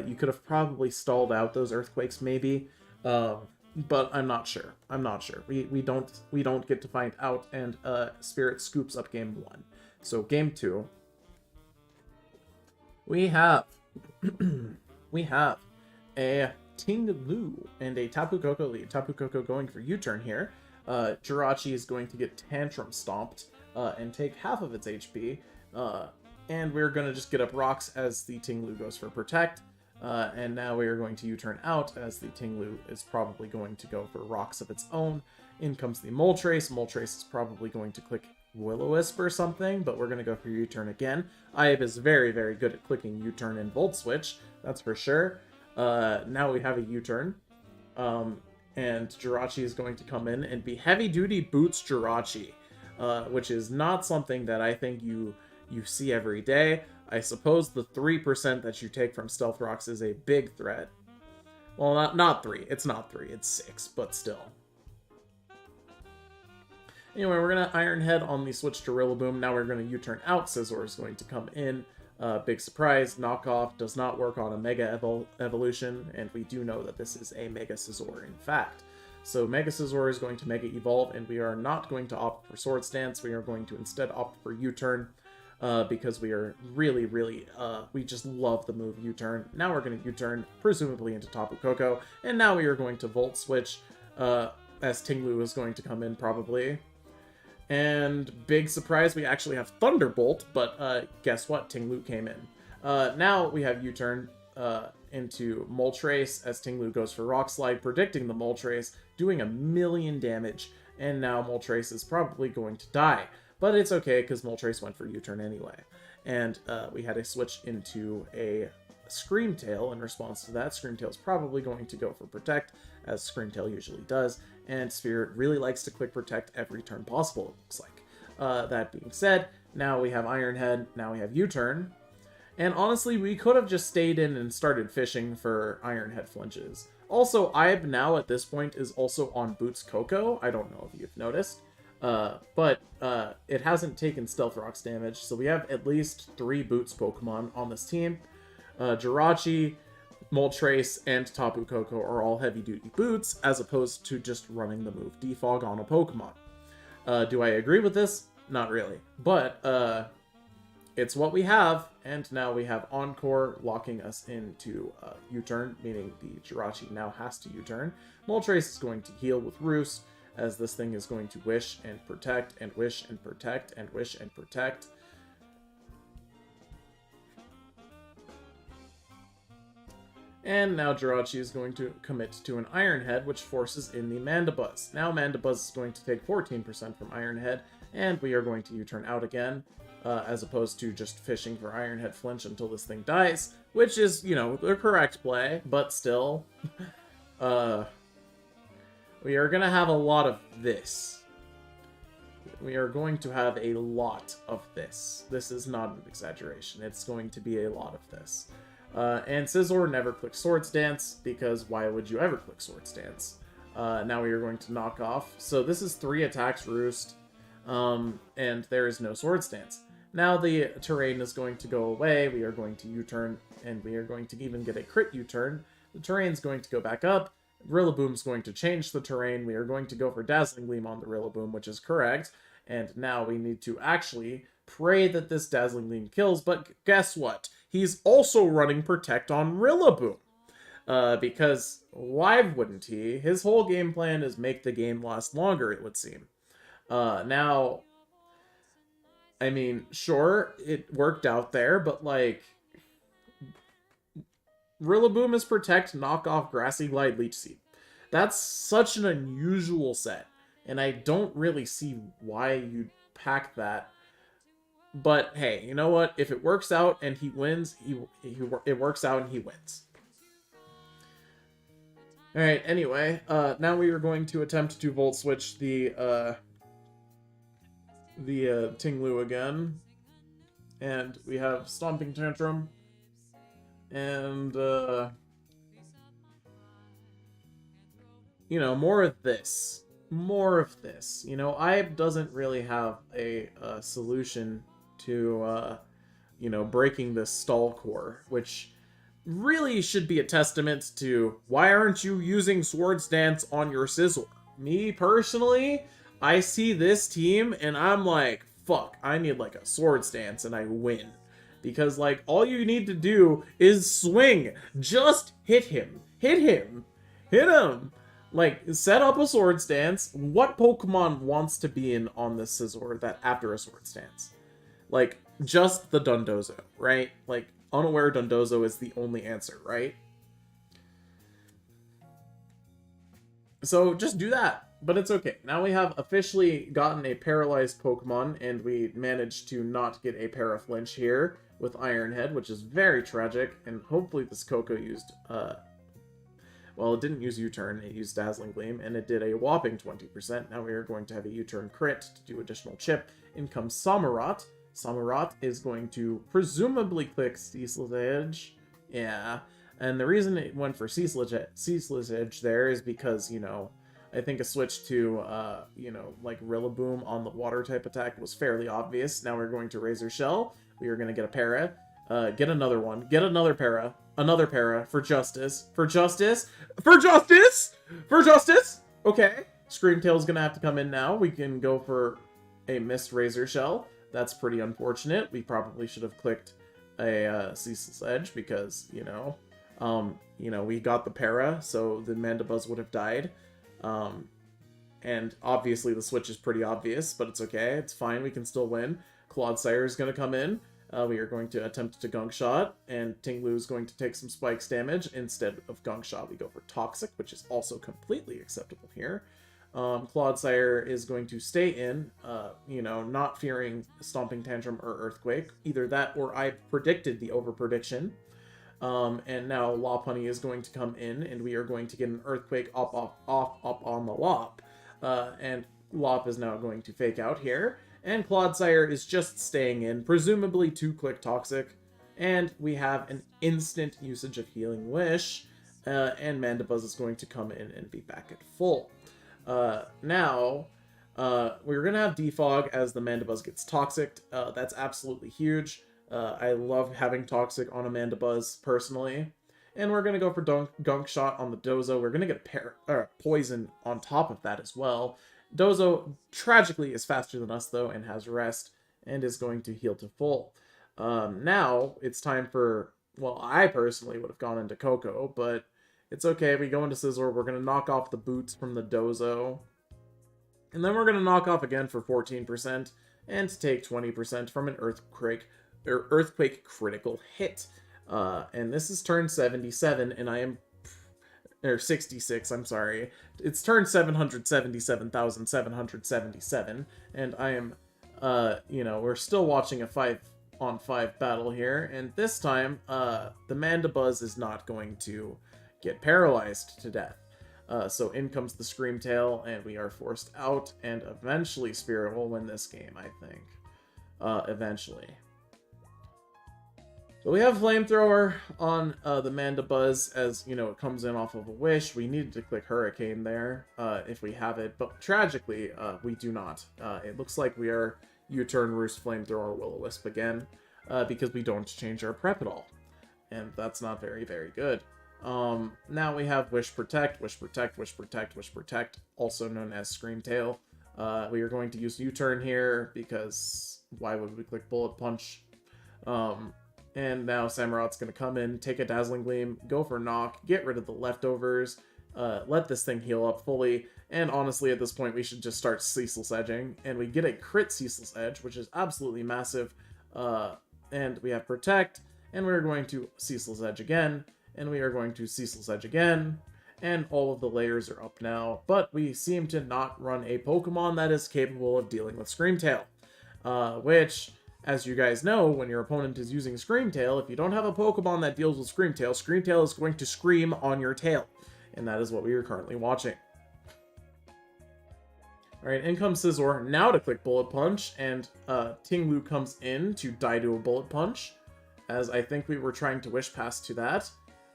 You could have probably stalled out those Earthquakes, maybe, but I'm not sure. We don't get to find out, and Spirit scoops up game 1. So game 2. We have a Ting-Lu and a Tapu Koko lead. Tapu Koko going for U-turn here. Jirachi is going to get Tantrum Stomped and take half of its HP. And we're going to just get up Rocks as the Ting-Lu goes for Protect. And now we are going to U-turn out as the Ting-Lu is probably going to go for Rocks of its own. In comes the Moltres. Moltres is probably going to click Will-O-Wisp or something, but we're going to go for U-turn again. Ibe is very, very good at clicking U-turn and Volt Switch, that's for sure. Now we have a U-turn, and Jirachi is going to come in and be Heavy Duty Boots Jirachi, which is not something that I think you see every day. I suppose the 3% that you take from Stealth Rocks is a big threat. Well, not 3. It's not 3. It's 6, but still. Anyway, we're going to Iron Head on the switch to Rillaboom. Now we're going to U-turn out. Scizor is going to come in. Big surprise. Knockoff does not work on a Mega Evolution, and we do know that this is a Mega Scizor, in fact. So Mega Scizor is going to Mega Evolve, and we are not going to opt for Swords Dance. We are going to instead opt for U-turn, because we are really, we just love the move U-turn. Now we're going to U-turn, presumably into Tapu Koko, and now we are going to Volt Switch, as Ting-Lu is going to come in, probably. And big surprise, we actually have Thunderbolt, but guess what? Ting-Lu came in. Now we have U-turn into Moltres as Ting-Lu goes for Rock Slide, predicting the Moltres, doing 1,000,000 damage, and now Moltres is probably going to die. But it's okay, because Moltres went for U-turn anyway. And we had a switch into a Screamtail in response to that. Screamtail is probably going to go for Protect, as Screamtail usually does, and Spirit really likes to click Protect every turn possible, it looks like. That being said, now we have Iron Head, now we have U-turn, and honestly, we could have just stayed in and started fishing for Iron Head flinches. Also, Ibe now at this point is also on Boots Koko. I don't know if you've noticed, but it hasn't taken Stealth Rocks damage, so we have at least 3 Boots Pokemon on this team. Jirachi Moltres and Tapu Koko are all heavy-duty boots, as opposed to just running the move Defog on a Pokemon. Do I agree with this? Not really. But, it's what we have, and now we have Encore locking us into U-turn, meaning the Jirachi now has to U-turn. Moltres is going to heal with Roost, as this thing is going to wish and protect, and wish and protect, and wish and protect. And now Jirachi is going to commit to an Iron Head, which forces in the Mandibuzz. Now Mandibuzz is going to take 14% from Iron Head, and we are going to U-turn out again, as opposed to just fishing for Iron Head flinch until this thing dies, which is, you know, the correct play, but still. We are going to have a lot of this. We are going to have a lot of this. This is not an exaggeration. It's going to be a lot of this. And Scizor never clicks Swords Dance, because why would you ever click Swords Dance? Now we are going to knock off. So this is 3 attacks Roost, and there is no Swords Dance. Now the terrain is going to go away, we are going to U-turn, and we are going to even get a crit U-turn. The terrain is going to go back up, Rillaboom's going to change the terrain, we are going to go for Dazzling Gleam on the Rillaboom, which is correct, and now we need to actually pray that this Dazzling Gleam kills, but guess what? He's also running Protect on Rillaboom. Because why wouldn't he? His whole game plan is make the game last longer, it would seem. Now, I mean, sure, it worked out there, but like, Rillaboom is Protect, knock off Grassy Glide, Leech Seed. That's such an unusual set, and I don't really see why you'd pack that. But hey, you know what? If it works out and he wins, it works out and he wins. Alright, anyway, now we are going to attempt to Volt Switch the Tinglu again. And we have Stomping Tantrum. And, you know, more of this. More of this. You know, Ibe doesn't really have a solution to, you know, breaking this stall core, which really should be a testament to why aren't you using Swords Dance on your Scizor? Me, personally, I see this team and I'm like, fuck, I need like a Swords Dance and I win. Because, like, all you need to do is swing. Just hit him. Hit him. Hit him. Like, set up a Swords Dance. What Pokemon wants to be in on this Scizor that after a Swords Dance? Like, just the Dundozo, right? Like, Unaware Dundozo is the only answer, right? So, just do that. But it's okay. Now we have officially gotten a paralyzed Pokemon, and we managed to not get a Paraflinch here with Iron Head, which is very tragic, and hopefully this Koko used, well, it didn't use U-turn, it used Dazzling Gleam, and it did a whopping 20%. Now we are going to have a U-turn crit to do additional chip. In comes Samurott. Samurott is going to presumably click Ceaseless Edge. Yeah, and the reason it went for Ceaseless Edge there is because, you know, I think a switch to, you know, like Rillaboom on the water type attack was fairly obvious. Now we're going to Razor Shell. We are going to get a para. Get another one. Get another para. Another para for Justice. For Justice. For Justice! For Justice! Okay. Screamtail's going to have to come in now. We can go for a missed Razor Shell. That's pretty unfortunate. We probably should have clicked a Ceaseless Edge because, you know, we got the para, so the Mandibuzz would have died. And obviously the switch is pretty obvious, but it's okay. It's fine. We can still win. Clodsire is going to come in. We are going to attempt to Gunk Shot, and Tinglu is going to take some spikes damage. Instead of Gunk Shot, we go for Toxic, which is also completely acceptable here. Clodsire is going to stay in, you know, not fearing Stomping Tantrum or Earthquake. Either that or I predicted the overprediction. And now Lopunny is going to come in, and we are going to get an Earthquake up on the Lop. And Lop is now going to fake out here. And Clodsire is just staying in, presumably to click Toxic. And we have an instant usage of Healing Wish. And Mandibuzz is going to come in and be back at full. Now, we're going to have Defog as the Mandibuzz gets Toxic. That's absolutely huge. I love having Toxic on a Mandibuzz, personally. And we're going to go for Gunk Shot on the Dozo. We're going to get Poison on top of that as well. Dozo, tragically, is faster than us, though, and has Rest, and is going to heal to full. Now, it's time for... Well, I personally would have gone into Coco, but it's okay. We go into Scizor. We're going to knock off the boots from the Dozo. And then we're going to knock off again for 14% and take 20% from an Earthquake critical hit. And this is turn 77, and I am... Or 66, I'm sorry. It's turn 777,777, and I am, we're still watching a 5-on-5 battle here, and this time, the Mandibuzz is not going to get paralyzed to death. So in comes the Scream Tail, and we are forced out, and eventually Spirit will win this game, I think. Eventually. So we have Flamethrower on the Mandibuzz, as, it comes in off of a Wish. We needed to click Hurricane there, if we have it, but tragically, we do not. It looks like we are U-Turn, Roost, Flamethrower, Will-O-Wisp again, because we don't change our prep at all. And that's not very, very good. Now we have Wish Protect, Wish Protect, Wish Protect, Wish Protect, also known as Scream Tail. We are going to use U-Turn here, because why would we click Bullet Punch? And now Samurot's going to come in, take a Dazzling Gleam, go for Knock, get rid of the leftovers, let this thing heal up fully, and honestly at this point we should just start Cecil's Edging, and we get a crit Cecil's Edge, which is absolutely massive, and we have Protect, and we're going to Cecil's Edge again, and we are going to Cecil's Edge again, and all of the layers are up now, but we seem to not run a Pokemon that is capable of dealing with Scream Tail, which... As you guys know, when your opponent is using Scream Tail, if you don't have a Pokemon that deals with Scream Tail is going to scream on your tail. And that is what we are currently watching. Alright, in comes Scizor, now to click Bullet Punch, and Tinglu comes in to die to a Bullet Punch, as I think we were trying to Wish Pass to that.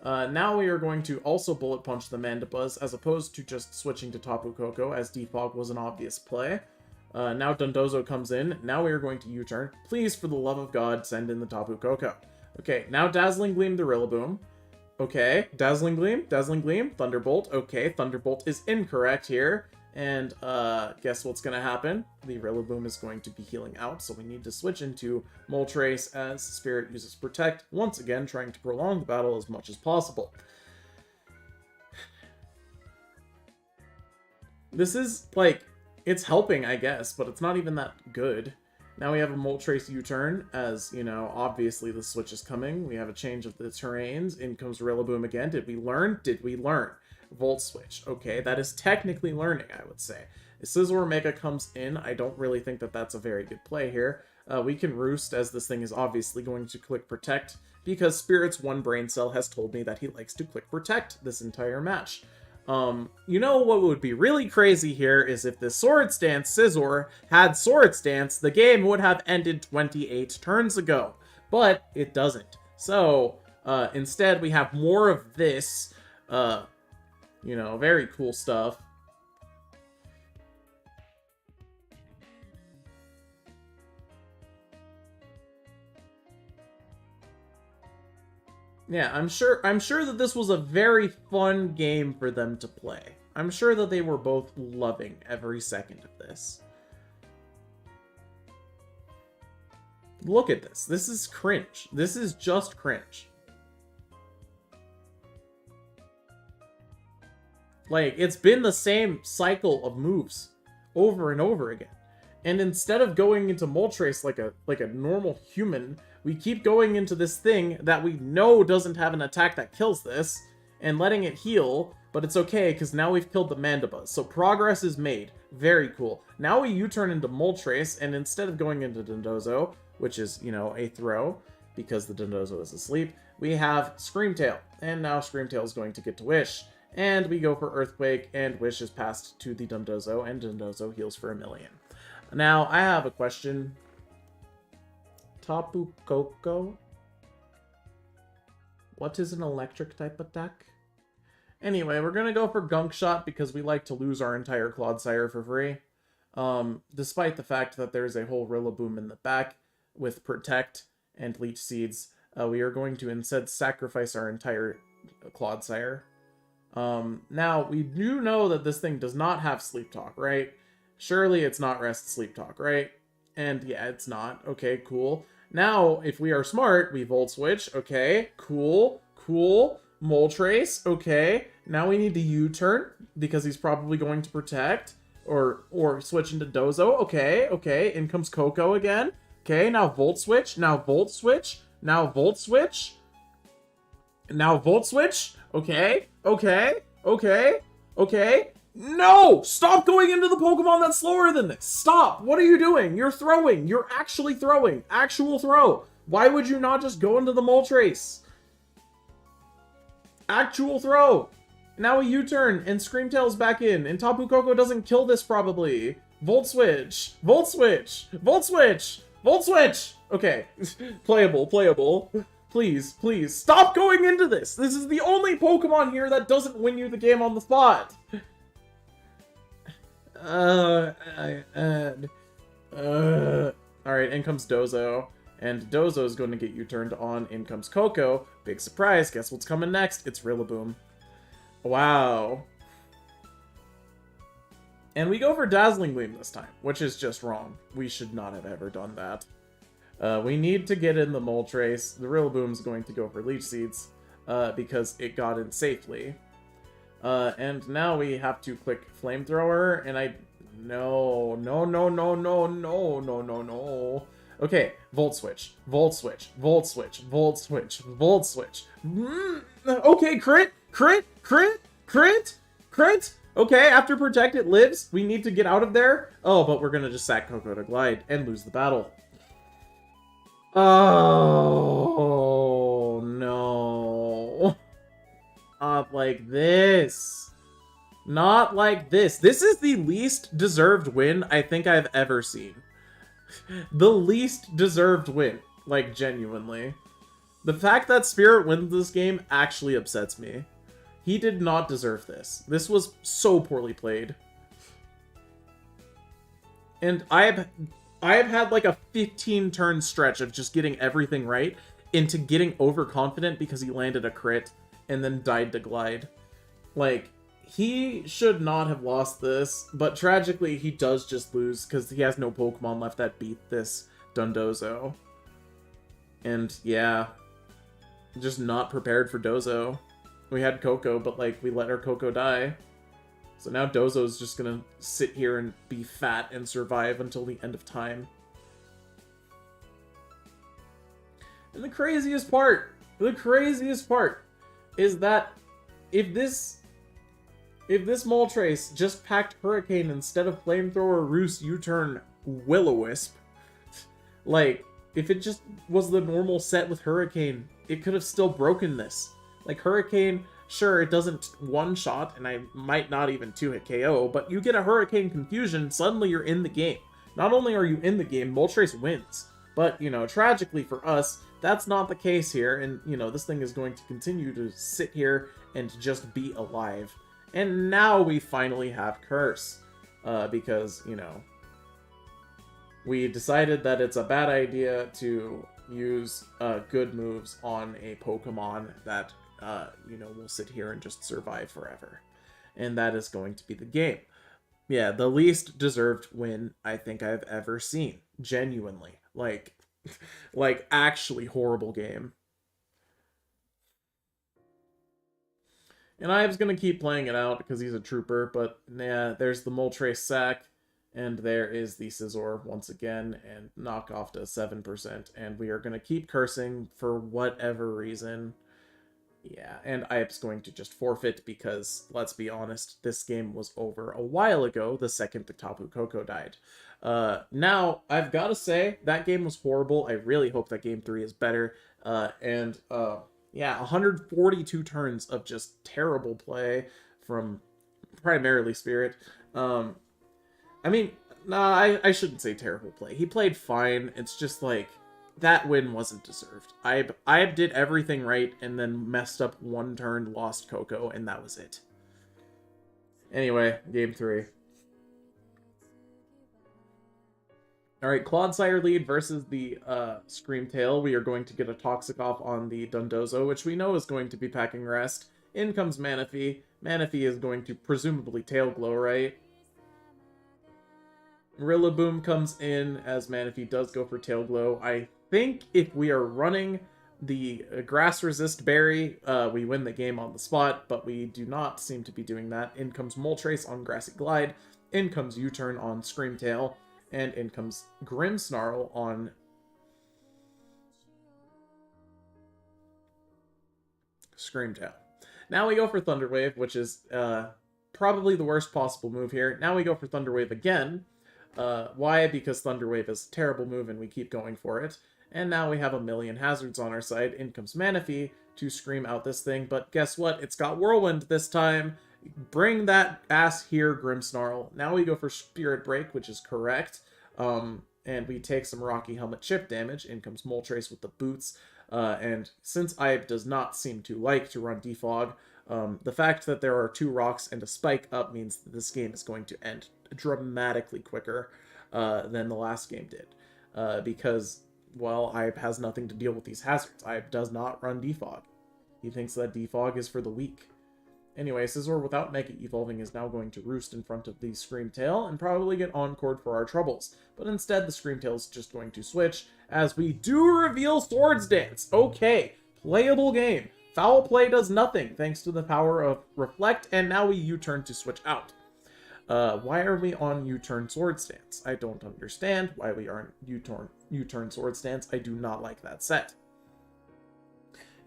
Now we are going to also Bullet Punch the Mandibuzz, as opposed to just switching to Tapu Koko, as Defog was an obvious play. Now Dondozo comes in. Now we are going to U-turn. Please, for the love of God, send in the Tapu Koko. Okay, now Dazzling Gleam the Rillaboom. Okay, Dazzling Gleam, Thunderbolt. Okay, Thunderbolt is incorrect here. And, guess what's gonna happen? The Rillaboom is going to be healing out, so we need to switch into Moltres as Spirit uses Protect, once again trying to prolong the battle as much as possible. This is, like... It's helping, I guess, but it's not even that good. Now we have a Moltres U-turn, as, obviously the switch is coming. We have a change of the terrains. In comes Rillaboom again. Did we learn? Did we learn? Volt Switch. Okay, that is technically learning, I would say. If Scizor Mega comes in, I don't really think that that's a very good play here. We can Roost, as this thing is obviously going to click Protect, because Spirit's one brain cell has told me that he likes to click Protect this entire match. What would be really crazy here is if the Swords Dance Scizor had Swords Dance, the game would have ended 28 turns ago. But it doesn't. So, instead we have more of this, very cool stuff. Yeah, I'm sure that this was a very fun game for them to play. I'm sure that they were both loving every second of this. Look at this. This is cringe. This is just cringe. Like, it's been the same cycle of moves over and over again. And instead of going into Moltres like a normal human, we keep going into this thing that we know doesn't have an attack that kills this, and letting it heal, but it's okay, because now we've killed the Mandibuzz. So progress is made. Very cool. Now we U-turn into Moltres, and instead of going into Dondozo, which is, a throw, because the Dondozo is asleep, we have Scream Tail. And now Scream Tail is going to get to Wish. And we go for Earthquake, and Wish is passed to the Dondozo, and Dondozo heals for 1,000,000. Now, I have a question. Tapu Koko? What is an electric type attack? Anyway, we're gonna go for Gunk Shot because we like to lose our entire Clodsire for free. Despite the fact that there's a whole Rillaboom in the back with Protect and Leech Seeds, we are going to instead sacrifice our entire Clodsire. Now, we do know that this thing does not have Sleep Talk, right? Surely it's not Rest Sleep Talk, right? And yeah, it's not. Okay, cool. Now, if we are smart, we Volt Switch. Okay, cool, cool. Moltres, okay. Now we need to U-turn, because he's probably going to Protect, or switch into Dozo. Okay, okay. In comes Coco again. Okay, now Volt Switch, now Volt Switch, now Volt Switch. Now Volt Switch. Okay, okay, okay, okay. No! Stop going into the Pokemon that's slower than this. Stop. What are you doing? You're throwing. You're actually throwing. Actual throw. Why would you not just go into the Moltres? Actual throw. Now a U-turn and Screamtail's back in. And Tapu Koko doesn't kill this probably. Volt Switch. Volt Switch. Volt Switch. Volt Switch. Okay. Playable. Playable. Please, please, stop going into this! This is the only Pokemon here that doesn't win you the game on the spot! Alright, in comes Dozo. And Dozo is going to get U-turned on. In comes Coco. Big surprise, guess what's coming next? It's Rillaboom. Wow. And we go for Dazzling Gleam this time, which is just wrong. We should not have ever done that. We need to get in the Moltres. The Rillaboom's going to go for Leech Seeds, because it got in safely. And now we have to click Flamethrower, and no. Okay, Volt Switch, Volt Switch, Volt Switch, Volt Switch, Volt Switch. Okay, crit, crit, crit, crit, crit. Okay, after Protect it lives. We need to get out of there. Oh, but we're gonna just sack Coco to Glide and lose the battle. Oh, no. Not like this. Not like this. This is the least deserved win I think I've ever seen. The least deserved win. Like, genuinely. The fact that Spirit wins this game actually upsets me. He did not deserve this. This was so poorly played. And I've had like a 15-turn stretch of just getting everything right into getting overconfident because he landed a crit and then died to Glide. Like, he should not have lost this, but tragically he does just lose because he has no Pokemon left that beat this Dondozo. And yeah, just not prepared for Dozo. We had Coco, but like we let our Coco die. So now Dozo's just gonna sit here and be fat and survive until the end of time. And the craziest part is that if this Moltres just packed Hurricane instead of Flamethrower, Roost, U-turn, Will-O-Wisp, like, if it just was the normal set with Hurricane, it could have still broken this. Like, Hurricane, sure, it doesn't one-shot, and I might not even two-hit KO, but you get a Hurricane Confusion, suddenly you're in the game. Not only are you in the game, Moltres wins. But, you know, tragically for us, that's not the case here, and, you know, this thing is going to continue to sit here and just be alive. And now we finally have Curse, because, you know, we decided that it's a bad idea to use good moves on a Pokemon that, you know, will sit here and just survive forever. And that is going to be the game. Yeah, the least deserved win I think I've ever seen. Genuinely. Like actually horrible game. And Ive's gonna keep playing it out because he's a trooper, but yeah, there's the Moltres sack, and there is the Scizor once again, and knockoff to 7%, and we are gonna keep cursing for whatever reason. Yeah, and Ive's going to just forfeit because, let's be honest, this game was over a while ago, the second the Tapu Koko died. Now, I've got to say, that game was horrible. I really hope that Game 3 is better, yeah, 142 turns of just terrible play from primarily Spirit. I mean, nah, I shouldn't say terrible play. He played fine. It's just like, that win wasn't deserved. I did everything right and then messed up one turn, lost Coco, and that was it. Anyway, Game 3. Alright, Clodsire lead versus the Screamtail. We are going to get a Toxic off on the Dundozo, which we know is going to be packing Rest. In comes Manaphy. Manaphy is going to presumably Tail Glow, right? Rillaboom comes in as Manaphy does go for Tail Glow. I think if we are running the Grass Resist Berry, we win the game on the spot, but we do not seem to be doing that. In comes Moltres on Grassy Glide. In comes U-Turn on Screamtail. And in comes Grimmsnarl on Screamtail. Now we go for Thunder Wave, which is probably the worst possible move here. Now we go for Thunder Wave again. Why? Because Thunder Wave is a terrible move and we keep going for it. And now we have a million hazards on our side. In comes Manaphy to scream out this thing. But guess what? It's got Whirlwind this time. Bring that ass here, Grimmsnarl. Now we go for Spirit Break, which is correct. And we take some Rocky Helmet chip damage. In comes Moltres with the boots. And since Ibe does not seem to like to run Defog, the fact that there are 2 rocks and a spike up means that this game is going to end dramatically quicker than the last game did. Because, well, Ibe has nothing to deal with these hazards. Ibe does not run Defog. He thinks that Defog is for the weak. Anyway, Scizor, without Mega Evolving, is now going to roost in front of the Screamtail and probably get Encored for our troubles. But instead, the Screamtail is just going to switch, as we do reveal Swords Dance. Okay, playable game. Foul Play does nothing, thanks to the power of Reflect, and now we U-turn to switch out. Why are we on U-turn Swords Dance? I don't understand why we are on U-turn Swords Dance. I do not like that set.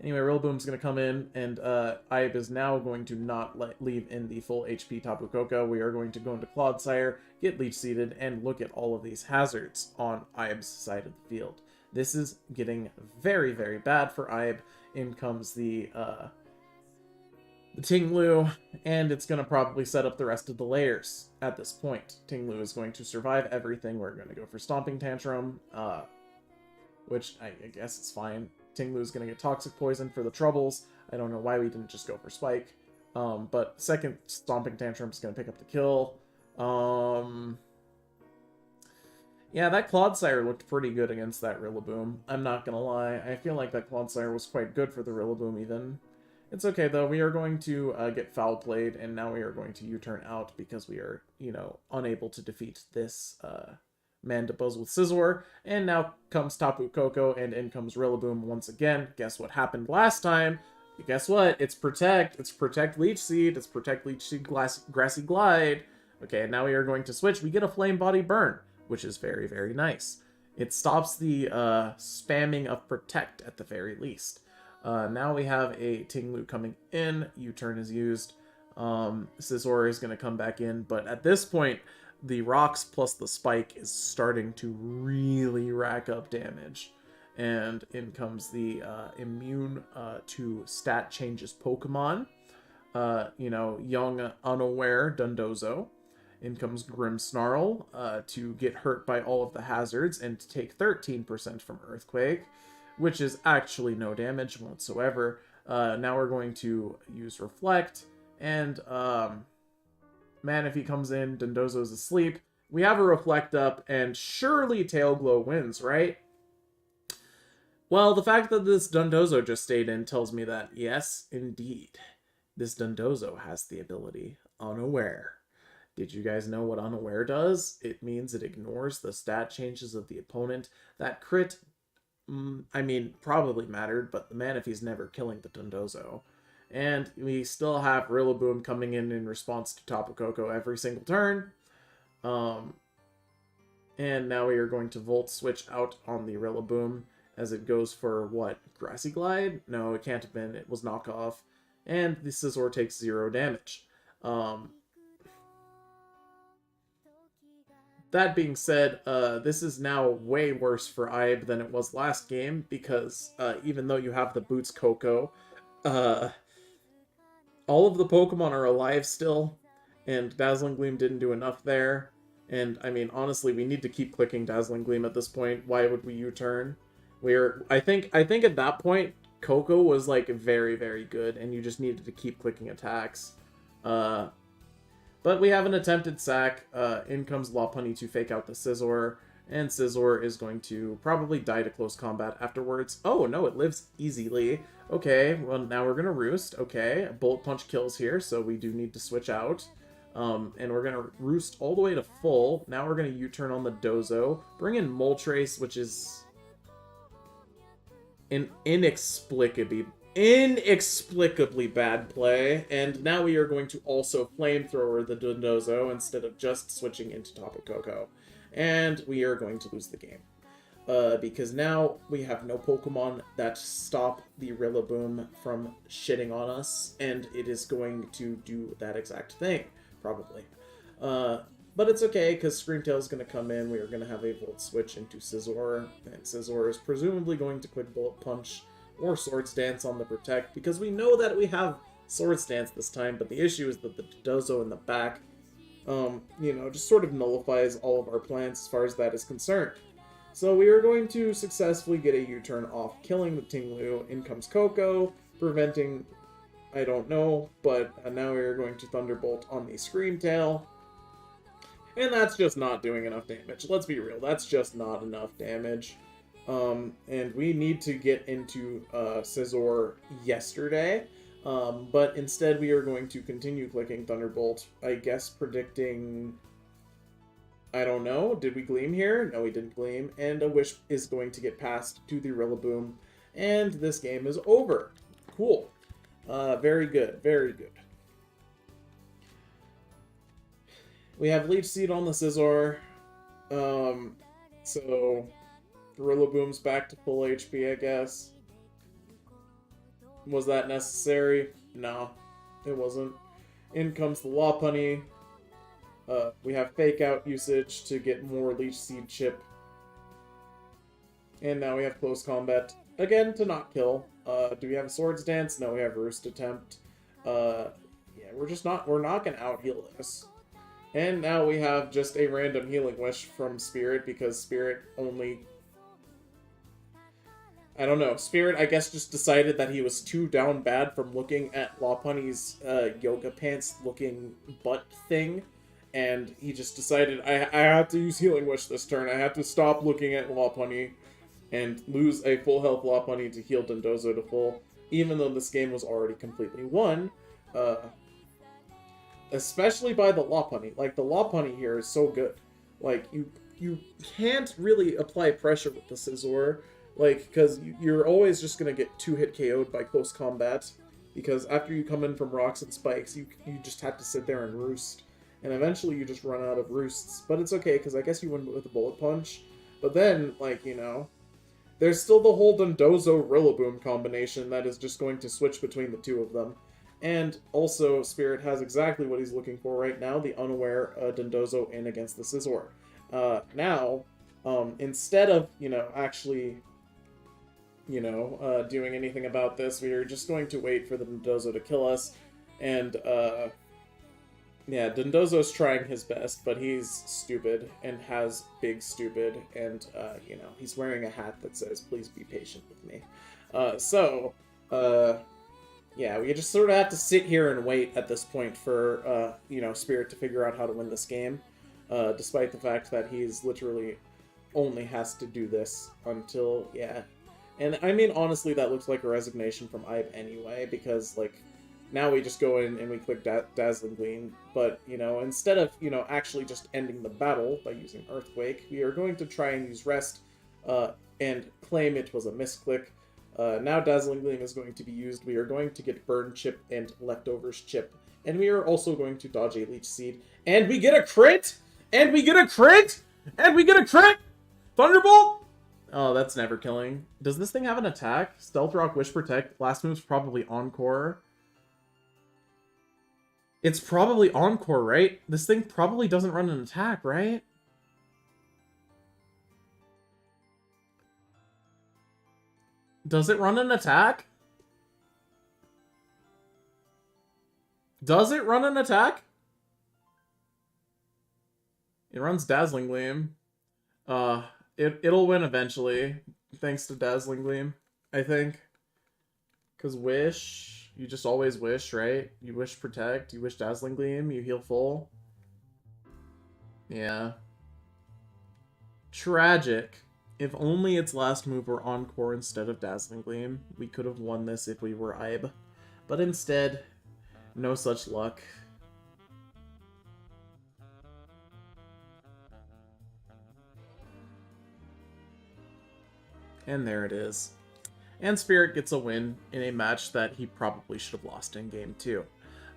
Anyway, Rillaboom's going to come in, and Ibe is now going to not leave in the full HP Tapu Koko. We are going to go into Clodsire, get Leech Seeded, and look at all of these hazards on Ibe's side of the field. This is getting very, very bad for Ibe. In comes the Tinglu, and it's going to probably set up the rest of the layers at this point. Tinglu is going to survive everything. We're going to go for Stomping Tantrum, which I guess is fine. Tinglu's going to get Toxic Poison for the troubles. I don't know why we didn't just go for Spike. But second Stomping Tantrum is going to pick up the kill. Yeah, that Clodsire looked pretty good against that Rillaboom. I'm not going to lie. I feel like that Clodsire was quite good for the Rillaboom even. It's okay, though. We are going to get Foul Played, and now we are going to U-turn out because we are, you know, unable to defeat this Mandibuzz with Scizor, and now comes Tapu Koko, and in comes Rillaboom once again. Guess what happened last time? Guess what? It's Protect. It's Protect Leech Seed. It's Protect Leech Seed Grassy Glide. Okay, and now we are going to switch. We get a Flame Body Burn, which is very, very nice. It stops the spamming of Protect at the very least. Now we have a Tinglu coming in. U-turn is used. Scizor is going to come back in, but at this point, the rocks plus the spike is starting to really rack up damage. And in comes the immune to stat changes Pokemon. You know, young, unaware Dundozo. In comes Grimmsnarl to get hurt by all of the hazards and to take 13% from Earthquake, which is actually no damage whatsoever. Now we're going to use Reflect, and Manaphy comes in, Dundozo's asleep. We have a Reflect up, and surely Tail Glow wins, right? Well, the fact that this Dundozo just stayed in tells me that, yes, indeed, this Dundozo has the ability Unaware. Did you guys know what Unaware does? It means it ignores the stat changes of the opponent. That crit, I mean, probably mattered, but the Manaphy's never killing the Dundozo. And we still have Rillaboom coming in response to Tapu Koko every single turn. And now we are going to Volt Switch out on the Rillaboom as it goes for, what, Grassy Glide? No, it can't have been. It was Knockoff. And the Scizor takes 0 damage. That being said, this is now way worse for Ibe than it was last game, because even though you have the Boots Koko, all of the Pokemon are alive still, and Dazzling Gleam didn't do enough there. And, I mean, honestly, we need to keep clicking Dazzling Gleam at this point. Why would we U-turn? I think at that point, Koko was, like, very, very good, and you just needed to keep clicking attacks. But we have an attempted sack. In comes Lopunny to fake out the Scizor, And Scizor is going to probably die to close combat afterwards. Oh, no, it lives easily. Okay, well, now we're going to Roost. Okay, Bullet Punch kills here, so we do need to switch out. And we're going to Roost all the way to full. Now we're going to U-turn on the Dozo. Bring in Moltres, which is an inexplicably bad play. And now we are going to also Flamethrower the Dozo instead of just switching into Tapu Koko. And we are going to lose the game. Because now we have no Pokemon that stop the Rillaboom from shitting on us, and it is going to do that exact thing, probably. But it's okay, because Screamtail is going to come in, we are going to have a Volt Switch into Scizor, and Scizor is presumably going to Quick Bullet Punch or Swords Dance on the Protect, because we know that we have Swords Dance this time, but the issue is that the Dozo in the back, you know, just sort of nullifies all of our plans as far as that is concerned. So we are going to successfully get a U-turn off, killing the Tinglu. In comes Koko, preventing, I don't know, but now we are going to Thunderbolt on the Screamtail. And that's just not doing enough damage. Let's be real, that's just not enough damage. And we need to get into Scizor yesterday. But instead we are going to continue clicking Thunderbolt, I guess predicting... I don't know. Did we Gleam here? No, we didn't Gleam. And a Wish is going to get passed to the Rillaboom. And this game is over. Cool. Very good. Very good. We have Leech Seed on the Scizor. So the Rillaboom's back to full HP, I guess. Was that necessary? No, it wasn't. In comes the Lopunny. We have Fake Out usage to get more Leech Seed chip. And now we have Close Combat, again, to not kill. Do we have a Swords Dance? No, we have Roost Attempt. Yeah, we're not gonna out-heal this. And now we have just a random Healing Wish from Spirit, because Spirit only... I don't know, Spirit, I guess, just decided that he was too down bad from looking at Lopunny's yoga pants-looking butt thing. And he just decided, I have to use Healing Wish this turn. I have to stop looking at Lopunny and lose a full health Lopunny to heal Dondozo to full, even though this game was already completely won. Especially by the Lopunny. Like, the Lopunny here is so good. Like, you can't really apply pressure with the Scizor, like, because you're always just going to get 2-hit KO'd by Close Combat, because after you come in from Rocks and Spikes, you just have to sit there and Roost. And eventually you just run out of Roosts. But it's okay, because I guess you win with a Bullet Punch. But then, like, you know, there's still the whole Dondozo-Rillaboom combination that is just going to switch between the two of them. And also, Spirit has exactly what he's looking for right now, the unaware Dondozo in against the Scizor. Now, instead of, you know, actually, you know, doing anything about this, we are just going to wait for the Dondozo to kill us. And, yeah, Dondozo's trying his best, but he's stupid and has big stupid, and, you know, he's wearing a hat that says, "Please be patient with me." Yeah, we just sort of have to sit here and wait at this point for, you know, Spirit to figure out how to win this game, despite the fact that he's literally only has to do this until, yeah. And, I mean, honestly, that looks like a resignation from Ive anyway, because, like, now we just go in and we click Dazzling Gleam, but, you know, instead of, you know, actually just ending the battle by using Earthquake, we are going to try and use Rest, and claim it was a misclick. Now Dazzling Gleam is going to be used. We are going to get Burn Chip and Leftovers Chip, and we are also going to dodge a Leech Seed, and we get a crit! And we get a crit! And we get a crit! Thunderbolt! Oh, that's never killing. Does this thing have an attack? Stealth Rock, Wish Protect, last move's probably Encore. It's probably Encore, right? This thing probably doesn't run an attack, right? Does it run an attack? Does it run an attack? It runs Dazzling Gleam. It'll win eventually, thanks to Dazzling Gleam, I think. Because Wish, you just always wish, right? You wish Protect, you wish Dazzling Gleam, you heal full. Yeah. Tragic. If only its last move were Encore instead of Dazzling Gleam. We could have won this if we were Ibe. But instead, no such luck. And there it is. And Spirit gets a win in a match that he probably should have lost in Game 2.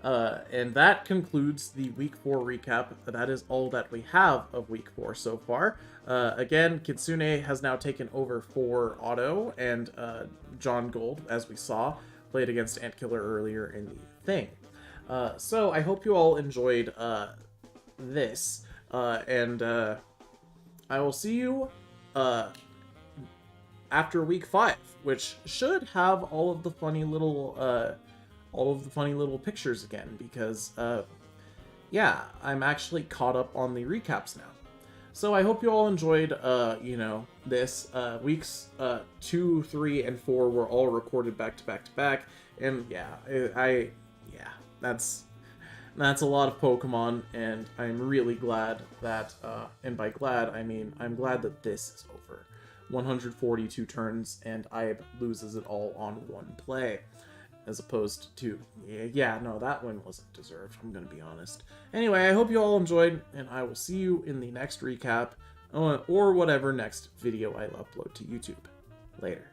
And that concludes the Week 4 recap. That is all that we have of Week 4 so far. Again, Kitsune has now taken over for Auto, and John Gold, as we saw, played against Antkiller earlier in the thing. So I hope you all enjoyed this, and I will see you after Week 5, which should have all of the funny little pictures again, because yeah, I'm actually caught up on the recaps now. So I hope you all enjoyed this. Weeks 2, 3, and 4 were all recorded back to back to back, and yeah, that's a lot of Pokemon, and I'm really glad that and by glad I mean I'm glad that this is over. 142 turns, and Ibe loses it all on one play. As opposed to, no, that win wasn't deserved, I'm gonna be honest. Anyway, I hope you all enjoyed, and I will see you in the next recap, or whatever next video I upload to YouTube. Later.